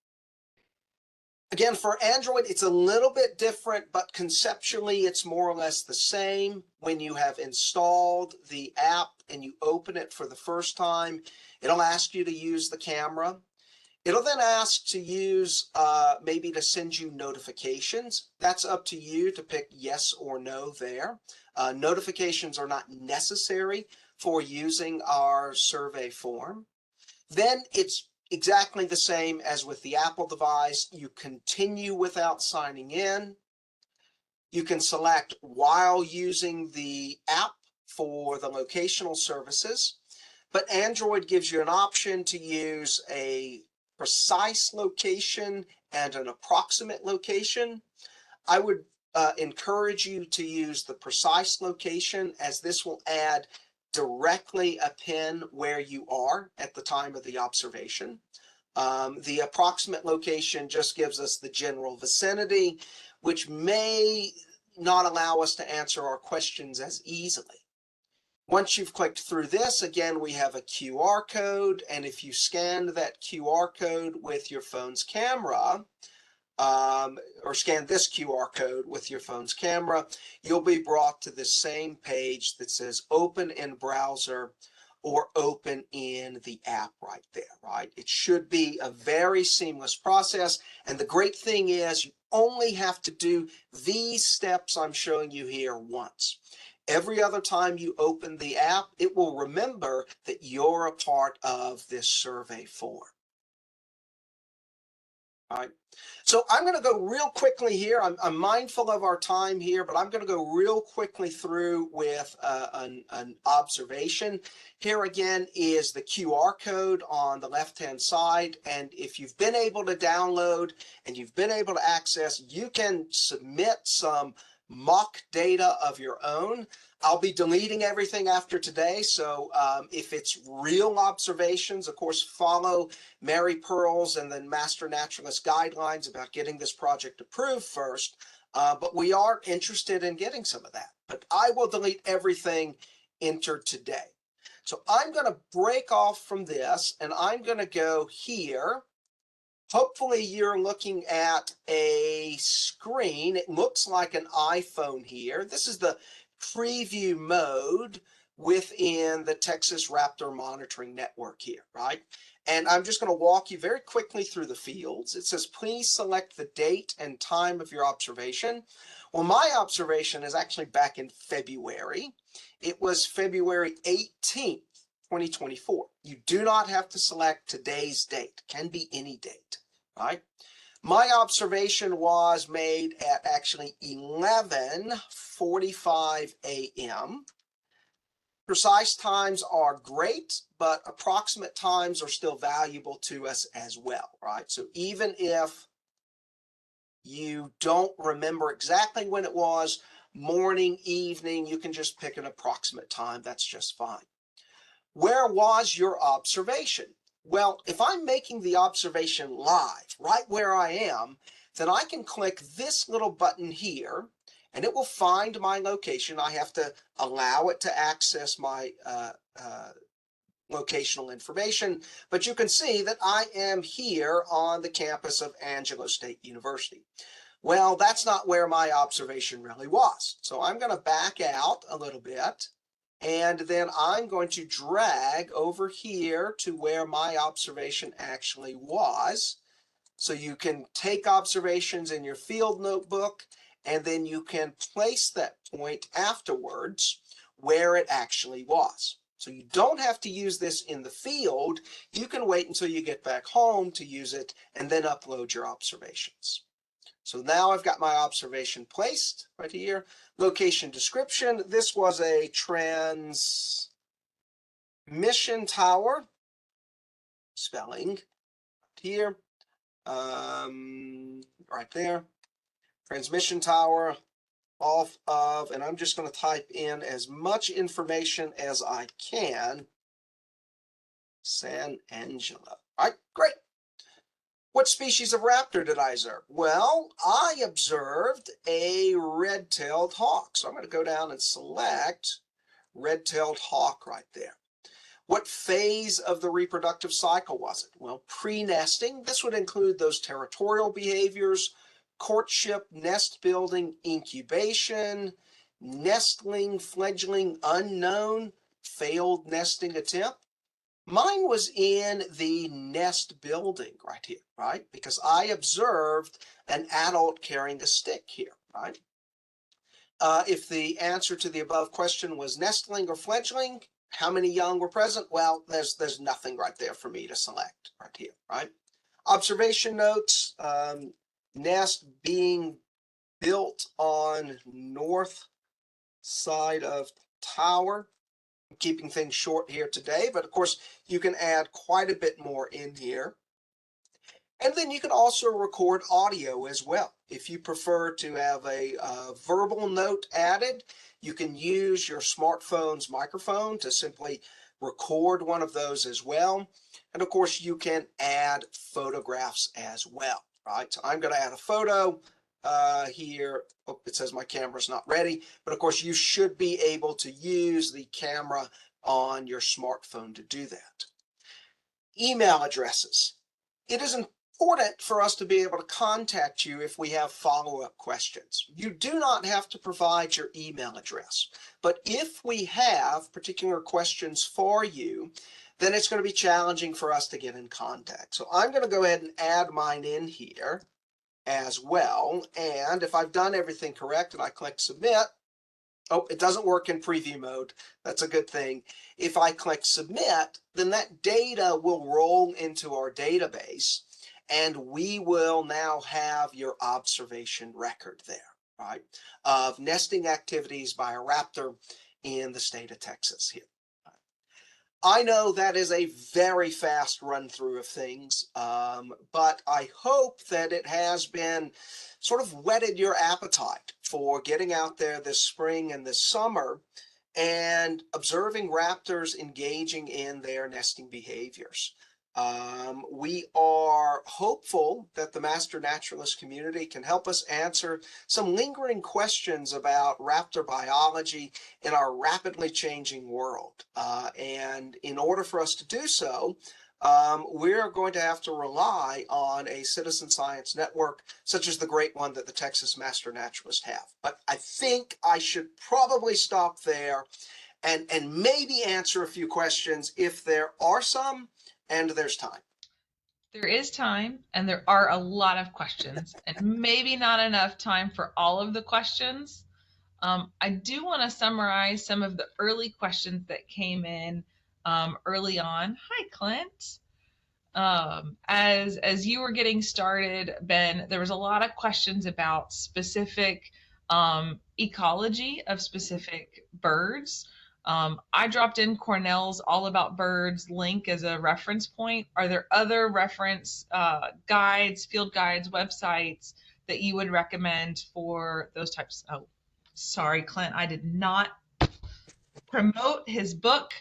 Again, for Android, it's a little bit different, but conceptually, it's more or less the same. When you have installed the app and you open it for the first time, it'll ask you to use the camera. It'll then ask to use, maybe to send you notifications. That's up to you to pick yes or no there. Notifications are not necessary for using our survey form. Then it's exactly the same as with the Apple device. You continue without signing in. You can select while using the app for the locational services, but Android gives you an option to use a precise location and an approximate location. I would encourage you to use the precise location, as this will add directly a pin where you are at the time of the observation. The approximate location just gives us the general vicinity, which may not allow us to answer our questions as easily. Once you've clicked through this, again, we have a QR code, and if you scan that QR code with your phone's camera, or scan this QR code with your phone's camera, you'll be brought to the same page that says open in browser or open in the app right there, right? It should be a very seamless process. And the great thing is you only have to do these steps I'm showing you here once. Every other time you open the app, it will remember that you're a part of this survey form. All right. So I'm going to go real quickly here. I'm mindful of our time here, but I'm going to go real quickly through with an observation. Here again is the QR code on the left-hand side. And if you've been able to download and you've been able to access, you can submit some mock data of your own. I'll be deleting everything after today, so if it's real observations, of course, follow Mary Pearl's and then Master Naturalist guidelines about getting this project approved first, but we are interested in getting some of that. But I will delete everything entered today. So I'm going to break off from this, and I'm going to go here. Hopefully you're looking at a screen. It looks like an iPhone here. This is the preview mode within the Texas Raptor monitoring network here, right? And I'm just going to walk you very quickly through the fields. It says, please select the date and time of your observation. Well, my observation is actually back in February. It was February 18th, 2024. You do not have to select today's date. It can be any date, right? My observation was made at actually 11:45 a.m. Precise times are great, but approximate times are still valuable to us as well, right? So even if you don't remember exactly when it was, morning, evening, you can just pick an approximate time. That's just fine. Where was your observation? Well, if I'm making the observation live, right where I am, then I can click this little button here, and it will find my location. I have to allow it to access my locational information, but you can see that I am here on the campus of Angelo State University. Well, that's not where my observation really was. So I'm going to back out a little bit, and then I'm going to drag over here to where my observation actually was. So you can take observations in your field notebook, and then you can place that point afterwards where it actually was. So you don't have to use this in the field. You can wait until you get back home to use it and then upload your observations. So now I've got my observation placed right here. Location description. This was a transmission tower. Spelling here. Right there. Transmission tower off of, and I'm just going to type in as much information as I can. San Angelo. All right, great. What species of raptor did I observe? Well, I observed a red-tailed hawk. So I'm going to go down and select red-tailed hawk right there. What phase of the reproductive cycle was it? Well, pre-nesting. This would include those territorial behaviors, courtship, nest building, incubation, nestling, fledgling, unknown, failed nesting attempt. Mine was in the nest building right here, right? Because I observed an adult carrying a stick here, right? If the answer to the above question was nestling or fledgling, how many young were present? Well, there's nothing right there for me to select right here, right? Observation notes, nest being built on north side of tower. I'm keeping things short here today, but of course you can add quite a bit more in here. And then you can also record audio as well. If you prefer to have a verbal note added, you can use your smartphone's microphone to simply record one of those as well. And of course, you can add photographs as well, right? So I'm going to add a photo here. Oh, it says my camera's not ready, but of course, you should be able to use the camera on your smartphone to do that. Email addresses. It is important for us to be able to contact you if we have follow-up questions. You do not have to provide your email address, but if we have particular questions for you, then it's going to be challenging for us to get in contact. So I'm going to go ahead and add mine in here as well. And if I've done everything correct and I click submit, oh, it doesn't work in preview mode. That's a good thing. If I click submit, then that data will roll into our database, and we will now have your observation record there, right, of nesting activities by a raptor in the state of Texas here. I know that is a very fast run through of things, but I hope that it has been sort of whetted your appetite for getting out there this spring and this summer and observing raptors engaging in their nesting behaviors. We are hopeful that the master naturalist community can help us answer some lingering questions about raptor biology in our rapidly changing world. And in order for us to do so, we're going to have to rely on a citizen science network such as the great one that the Texas Master Naturalists have. But I think I should probably stop there and maybe answer a few questions if there are some, and there's time. There is time, and there are a lot of questions, and maybe not enough time for all of the questions. I do want to summarize some of the early questions that came in early on. Hi, Clint. As you were getting started, Ben, there was a lot of questions about specific ecology of specific birds. I dropped in Cornell's All About Birds link as a reference point. Are there other reference guides, field guides, websites that you would recommend for those types? Oh, sorry, Clint, I did not promote his book.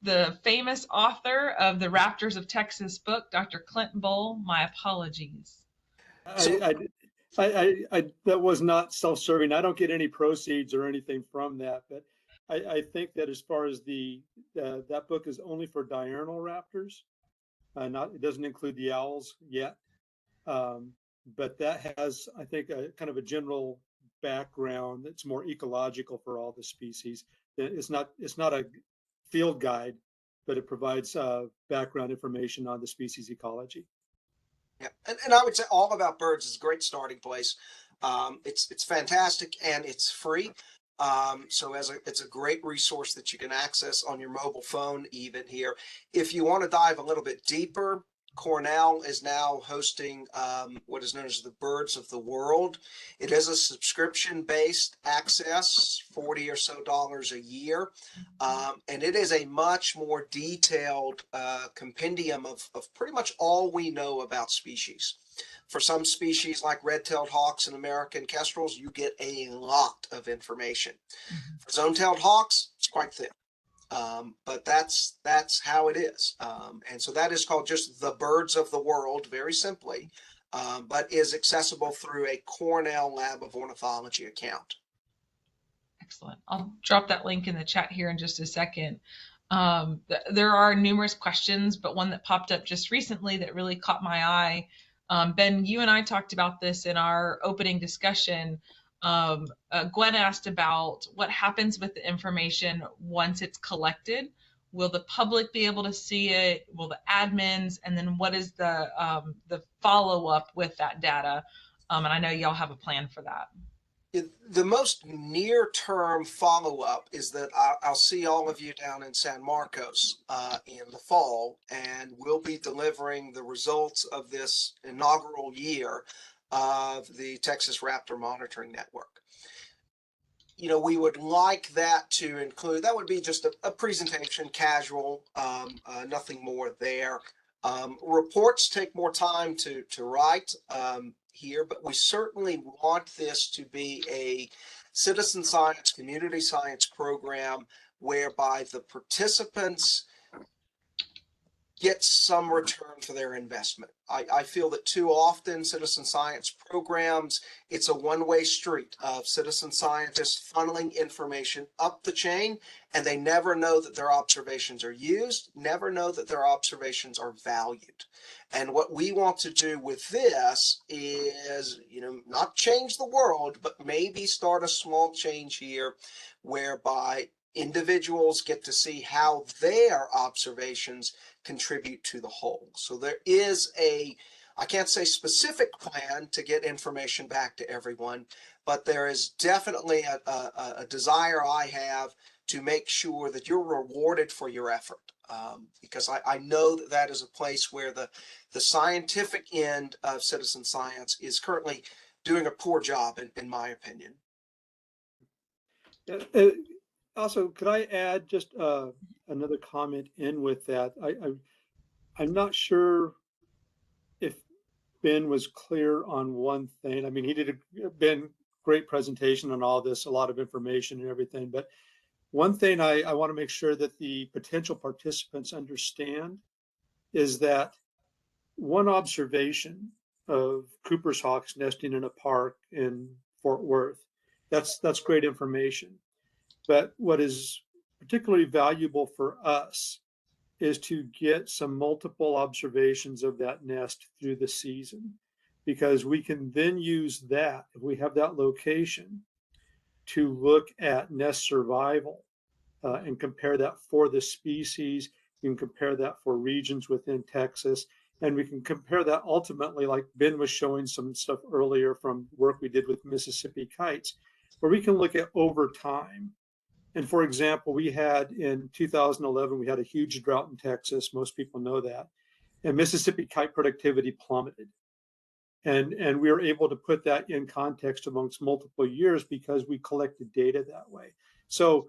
The famous author of the Raptors of Texas book, Dr. Clint Bull. My apologies. So That was not self-serving. I don't get any proceeds or anything from that, but I think that as far as that book is only for diurnal raptors, it doesn't include the owls yet. But that has, I think, a kind of a general background that's more ecological for all the species. It's not a field guide, but it provides background information on the species ecology. yeah, and I would say All About Birds is a great starting place. It's fantastic and it's free. So it's a great resource that you can access on your mobile phone even here. If you want to dive a little bit deeper, Cornell is now hosting what is known as the Birds of the World. It is a subscription-based access, $40 or so a year. And it is a much more detailed compendium of pretty much all we know about species. For some species like red-tailed hawks and American kestrels, you get a lot of information. For zone-tailed hawks, it's quite thick. But that's how it is. And so that is called just the Birds of the World, very simply, but is accessible through a Cornell Lab of Ornithology account. Excellent. I'll drop that link in the chat here in just a second. There are numerous questions, but one that popped up just recently that really caught my eye. Ben, you and I talked about this in our opening discussion. Gwen asked about what happens with the information once it's collected. Will the public be able to see it? Will the admins? And then what is the follow-up with that data? And I know y'all have a plan for that. The most near-term follow-up is that I'll see all of you down in San Marcos in the fall, and we'll be delivering the results of this inaugural year of the Texas Raptor Monitoring Network. You know, we would like that to include, that would be just a presentation, casual, nothing more there. Reports take more time to write here, but we certainly want this to be a citizen science, community science program whereby the participants get some return for their investment. I feel that too often citizen science programs, it's a one-way street of citizen scientists funneling information up the chain, and they never know that their observations are used, never know that their observations are valued. And what we want to do with this is, you know, not change the world, but maybe start a small change here whereby individuals get to see how their observations contribute to the whole. So there is I can't say specific plan to get information back to everyone, but there is definitely a desire I have to make sure that you're rewarded for your effort. Because I know that is a place where the scientific end of citizen science is currently doing a poor job, in my opinion. Also, could I add just another comment in with that? I'm not sure if Ben was clear on one thing. I mean, he did Ben, great presentation on all this, a lot of information and everything. But one thing I want to make sure that the potential participants understand is that one observation of Cooper's hawks nesting in a park in Fort Worth, that's great information. But what is particularly valuable for us is to get some multiple observations of that nest through the season, because we can then use that, if we have that location, to look at nest survival and compare that for the species. We can compare that for regions within Texas, and we can compare that ultimately, like Ben was showing some stuff earlier from work we did with Mississippi kites, where we can look at over time. And for example, we had in 2011, we had a huge drought in Texas. Most people know that. And Mississippi kite productivity plummeted. And we were able to put that in context amongst multiple years because we collected data that way. So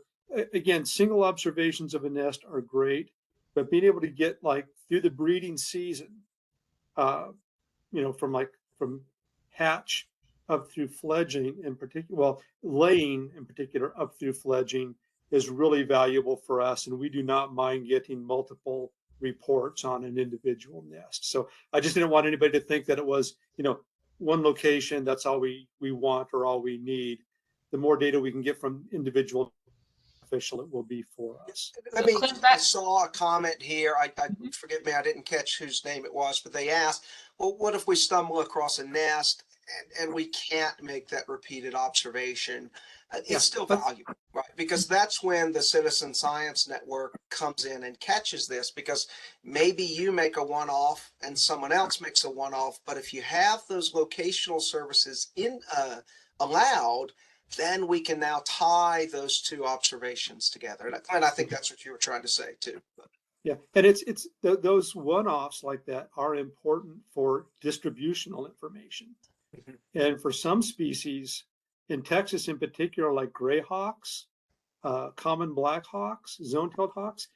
again, single observations of a nest are great, but being able to get like through the breeding season, from hatch up through fledging in particular, well, laying in particular up through fledging is really valuable for us. And we do not mind getting multiple reports on an individual nest. So I just didn't want anybody to think that it was, one location, that's all we want or all we need. The more data we can get from individual official it will be for us. I saw a comment here. Forgive me, I didn't catch whose name it was, but they asked, well, what if we stumble across a nest and we can't make that repeated observation? It's still valuable, right? Because that's when the Citizen Science Network comes in and catches this, because maybe you make a one-off and someone else makes a one-off, but if you have those locational services allowed, then we can now tie those two observations together. And I think that's what you were trying to say too. Yeah, and those one-offs like that are important for distributional information. And for some species, in Texas in particular, like gray hawks, common black hawks, zone-tailed hawks,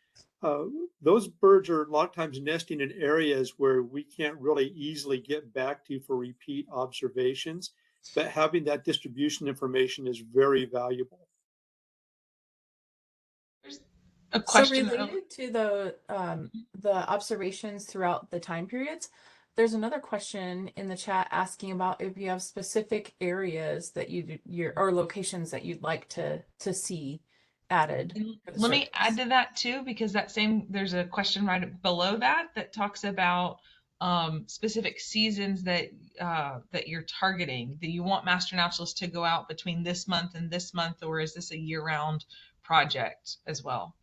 those birds are a lot of times nesting in areas where we can't really easily get back to for repeat observations. But having that distribution information is very valuable. There's a question. So related to the observations throughout the time periods, there's another question in the chat asking about if you have specific areas that or locations that you'd like to see added. Let me add to that too, because there's a question right below that talks about specific seasons that you're targeting. Do you want master naturalists to go out between this month and this month, or is this a year-round project as well?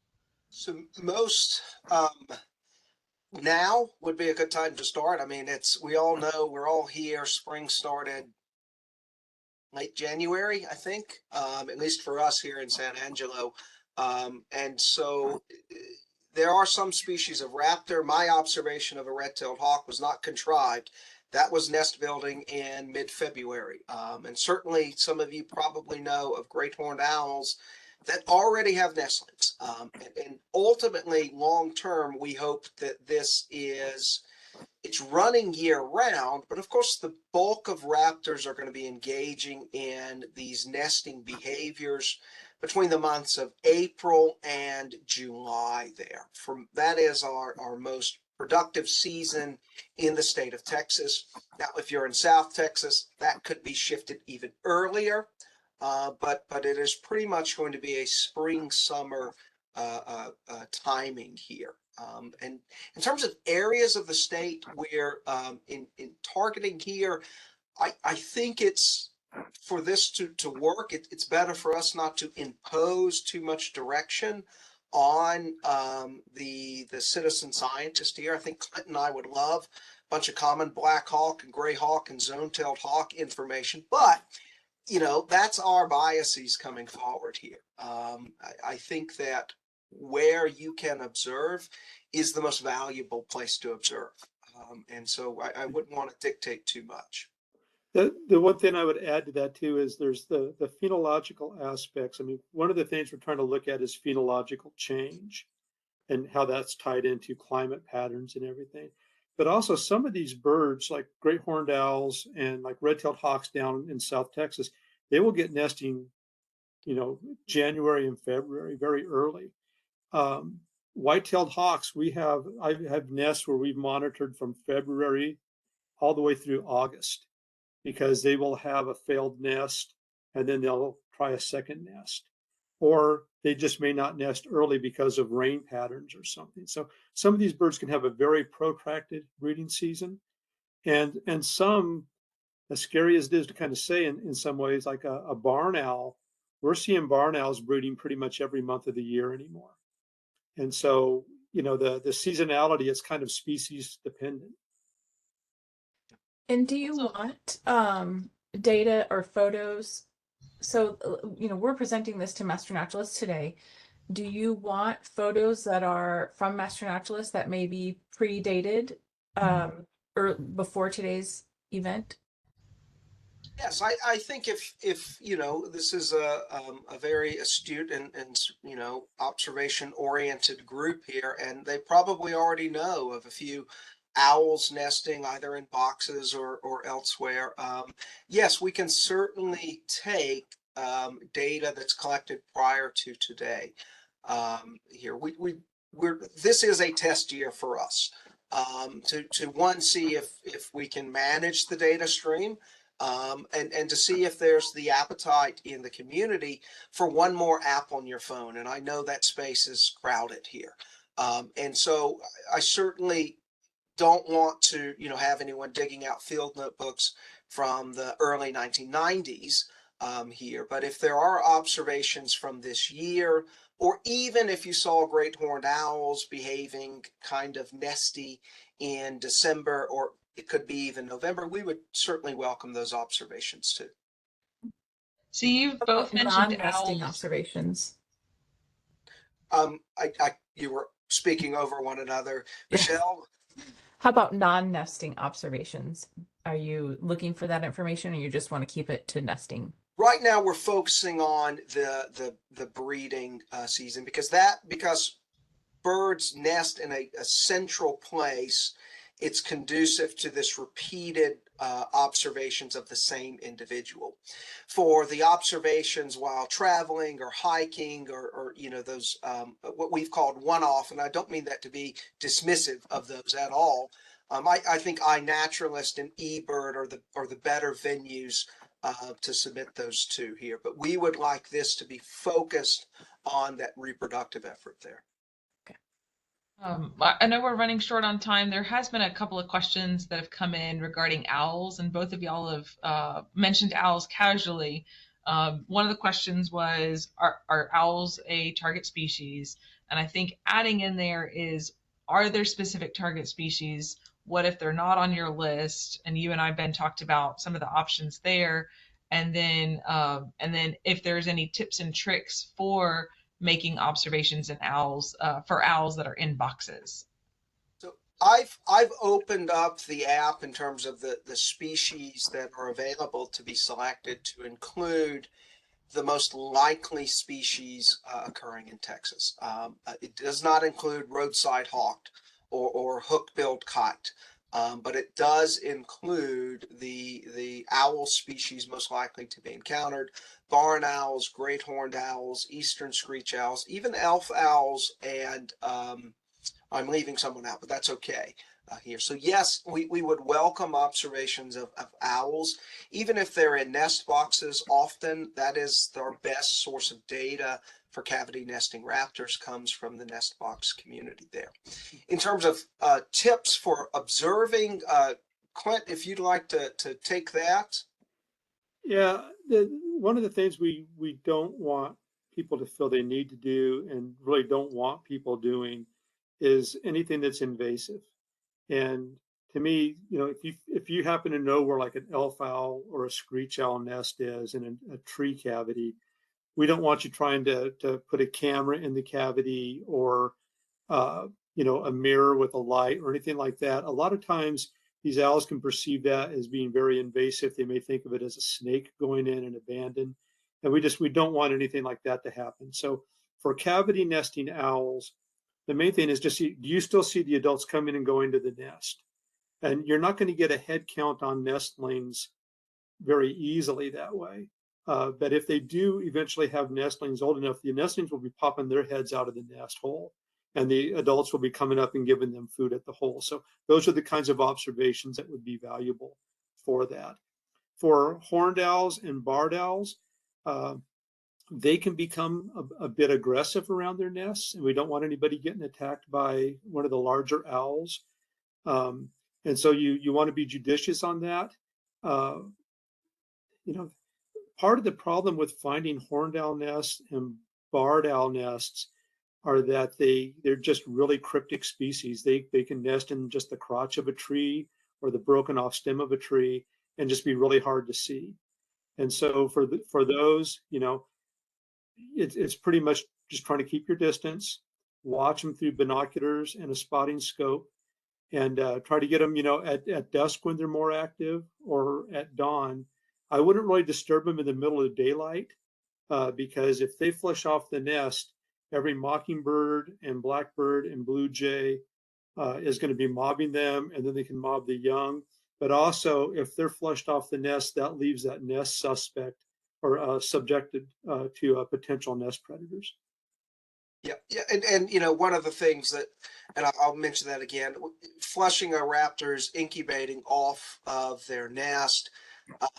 So most now would be a good time to start. I mean, we all know we're all here. Spring started late January, I think, at least for us here in San Angelo. And so there are some species of raptor. My observation of a red-tailed hawk was not contrived. That was nest building in mid-February. And certainly some of you probably know of great horned owls that already have nestlings. And ultimately, long-term, we hope that it's running year round, but of course the bulk of raptors are going to be engaging in these nesting behaviors between the months of April and July there. That is our most productive season in the state of Texas. Now, if you're in South Texas, that could be shifted even earlier, but it is pretty much going to be a spring-summer timing here. And in terms of areas of the state where in targeting here, I think it's for this to work, it's better for us not to impose too much direction on the citizen scientist here. I think Clint and I would love a bunch of common black hawk and gray hawk and zone-tailed hawk information, but that's our biases coming forward here. I think that where you can observe is the most valuable place to observe. And so I wouldn't want to dictate too much. The one thing I would add to that too is there's the phenological aspects. I mean, one of the things we're trying to look at is phenological change and how that's tied into climate patterns and everything. But also some of these birds, like great horned owls and like red-tailed hawks down in South Texas, they will get nesting, January and February, very early. White-tailed hawks, I have nests where we've monitored from February all the way through August, because they will have a failed nest and then they'll try a second nest, or they just may not nest early because of rain patterns or something. So some of these birds can have a very protracted breeding season, and some, as scary as it is to kind of say in some ways, like a barn owl, we're seeing barn owls breeding pretty much every month of the year anymore. And so, the seasonality is kind of species dependent. And do you want data or photos? So, we're presenting this to master naturalists today. Do you want photos that are from master naturalists that may be predated or before today's event? Yes, I think if you know, this is a very astute and you know, observation oriented group here, and they probably already know of a few owls nesting either in boxes or elsewhere. Yes, we can certainly take data that's collected prior to today. Here we're this is a test year for us, to one, see if we can manage the data stream, and to see if there's the appetite in the community for one more app on your phone. And I know that space is crowded here. And so I certainly don't want to, you know, have anyone digging out field notebooks from the early 1990s here. But if there are observations from this year, or even if you saw great horned owls behaving kind of nesty in December, or it could be even November, we would certainly welcome those observations too. So you've both mentioned Non-nesting owls. observations. You were speaking over one another. Yes. Michelle? How about non-nesting observations? Are you looking for that information, or you just want to keep it to nesting? Right now, we're focusing on the breeding season, because birds nest in a central place. It's conducive to this repeated observations of the same individual. For the observations while traveling or hiking, or you know, those what we've called one-off, and I don't mean that to be dismissive of those at all. I think iNaturalist and eBird are the better venues to submit those to here. But we would like this to be focused on that reproductive effort there. I know we're running short on time. There has been a couple of questions that have come in regarding owls, and both of y'all have mentioned owls casually. One of the questions was, are owls a target species? And I think adding in there is, are there specific target species? What if they're not on your list? And you and I, Ben, talked about some of the options there. And then if there's any tips and tricks for making observations in owls, for owls that are in boxes. So I've opened up the app in terms of the species that are available to be selected, to include the most likely species occurring in Texas. It does not include roadside hawk or hook-billed kite. But it does include the owl species most likely to be encountered: barn owls, great horned owls, eastern screech owls, even elf owls, and I'm leaving someone out, but that's okay here. So yes, we would welcome observations of owls, even if they're in nest boxes. Often that is our best source of data for cavity nesting raptors, comes from the nest box community there. In terms of tips for observing, Clint, if you'd like to take that. Yeah, one of the things we don't want people to feel they need to do, and really don't want people doing, is anything that's invasive. And to me, you know, if you happen to know where like an elf owl or a screech owl nest is in a tree cavity, we don't want you trying to put a camera in the cavity, or you know, a mirror with a light or anything like that. A lot of times these owls can perceive that as being very invasive. They may think of it as a snake going in and abandoned. And we don't want anything like that to happen. So for cavity nesting owls, the main thing is just, do you still see the adults coming and going to the nest? And you're not going to get a head count on nestlings very easily that way. But if they do eventually have nestlings old enough, the nestlings will be popping their heads out of the nest hole, and the adults will be coming up and giving them food at the hole. So those are the kinds of observations that would be valuable for that. For horned owls and barred owls, they can become a bit aggressive around their nests, and we don't want anybody getting attacked by one of the larger owls. And so you want to be judicious on that. You know, part of the problem with finding horned owl nests and barred owl nests are that they're just really cryptic species. They can nest in just the crotch of a tree or the broken off stem of a tree and just be really hard to see. And so for those, you know, it's pretty much just trying to keep your distance, watch them through binoculars and a spotting scope, and try to get them, you know, at dusk when they're more active, or at dawn I wouldn't really disturb them in the middle of the daylight because if they flush off the nest, every mockingbird and blackbird and blue jay is going to be mobbing them, and then they can mob the young. But also, if they're flushed off the nest, that leaves that nest suspect or subjected to potential nest predators. Yeah, yeah, and one of the things that, and I'll mention that again, flushing a raptor's incubating off of their nest.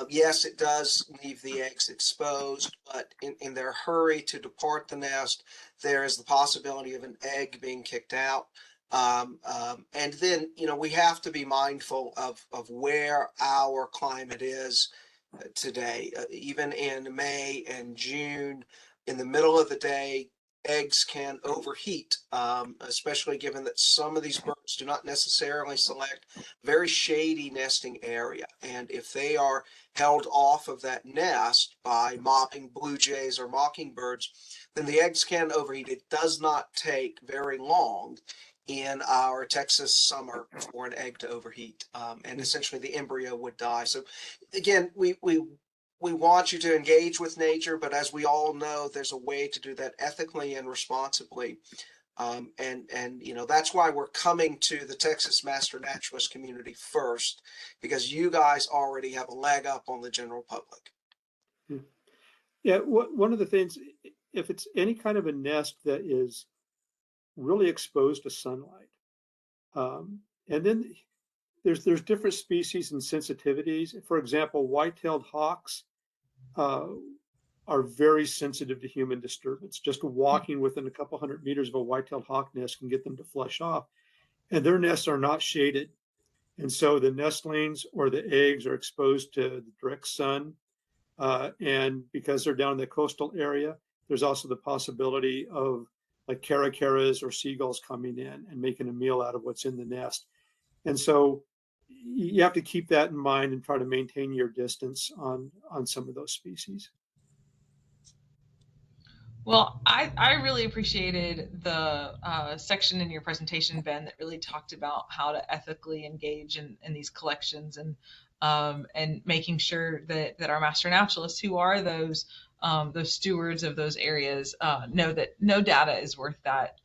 Yes, it does leave the eggs exposed, but in their hurry to depart the nest, there is the possibility of an egg being kicked out. And then, we have to be mindful of where our climate is today. Even in May and June, in the middle of the day, eggs can overheat, especially given that some of these birds do not necessarily select very shady nesting area. And if they are held off of that nest by mobbing blue jays or mockingbirds, then the eggs can overheat. It does not take very long in our Texas summer for an egg to overheat, and essentially the embryo would die. So again, we want you to engage with nature, but as we all know, there's a way to do that ethically and responsibly. And that's why we're coming to the Texas Master Naturalist community first, because you guys already have a leg up on the general public. Yeah, one of the things, if it's any kind of a nest that is really exposed to sunlight, and then there's different species and sensitivities. For example, white-tailed hawks are very sensitive to human disturbance. Just walking within a couple hundred meters of a white-tailed hawk nest can get them to flush off, and their nests are not shaded. And so the nestlings or the eggs are exposed to the direct sun. And because they're down in the coastal area, there's also the possibility of like caracaras or seagulls coming in and making a meal out of what's in the nest. And so you have to keep that in mind and try to maintain your distance on some of those species. Well, I really appreciated the section in your presentation, Ben, that really talked about how to ethically engage in these collections and making sure that our master naturalists, who are those stewards of those areas, know that no data is worth that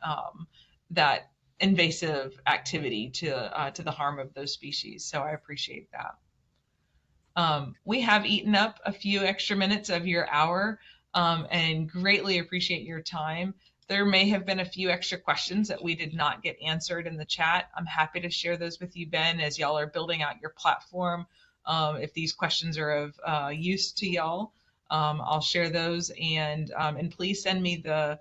invasive activity to the harm of those species. So I appreciate that. We have eaten up a few extra minutes of your hour and greatly appreciate your time. There may have been a few extra questions that we did not get answered in the chat. I'm happy to share those with you, Ben, as y'all are building out your platform. If these questions are of use to y'all, I'll share those, and please send me the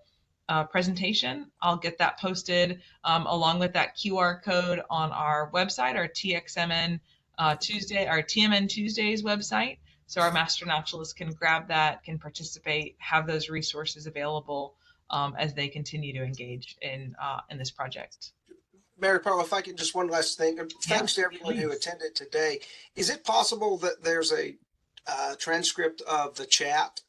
presentation. I'll get that posted along with that QR code on our website, our TXMN Tuesday, our TMN Tuesdays website. So our master naturalists can grab that, can participate, have those resources available as they continue to engage in this project. Mary Pearl, if I could just one last thing. Thanks to everyone who attended today. Is it possible that there's a transcript of the chat,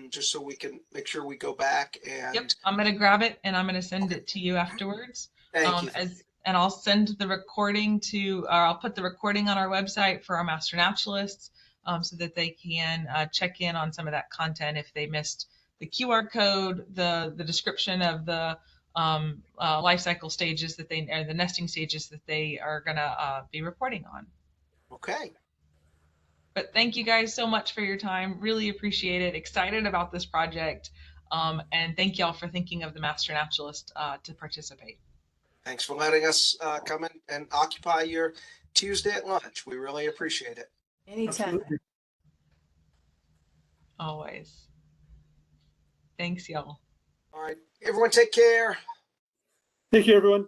just so we can make sure we go back and? Yep, I'm going to grab it and I'm going to send it to you afterwards. Thank you. And I'll send the recording I'll put the recording on our website for our master naturalists so that they can check in on some of that content if they missed the QR code, the description of the life cycle stages or the nesting stages that they are going to be reporting on. Okay. But thank you guys so much for your time. Really appreciate it. Excited about this project. And thank y'all for thinking of the master naturalist to participate. Thanks for letting us come in and occupy your Tuesday at lunch. We really appreciate it. Anytime. Absolutely. Always. Thanks, y'all. All right. Everyone take care. Thank you, everyone.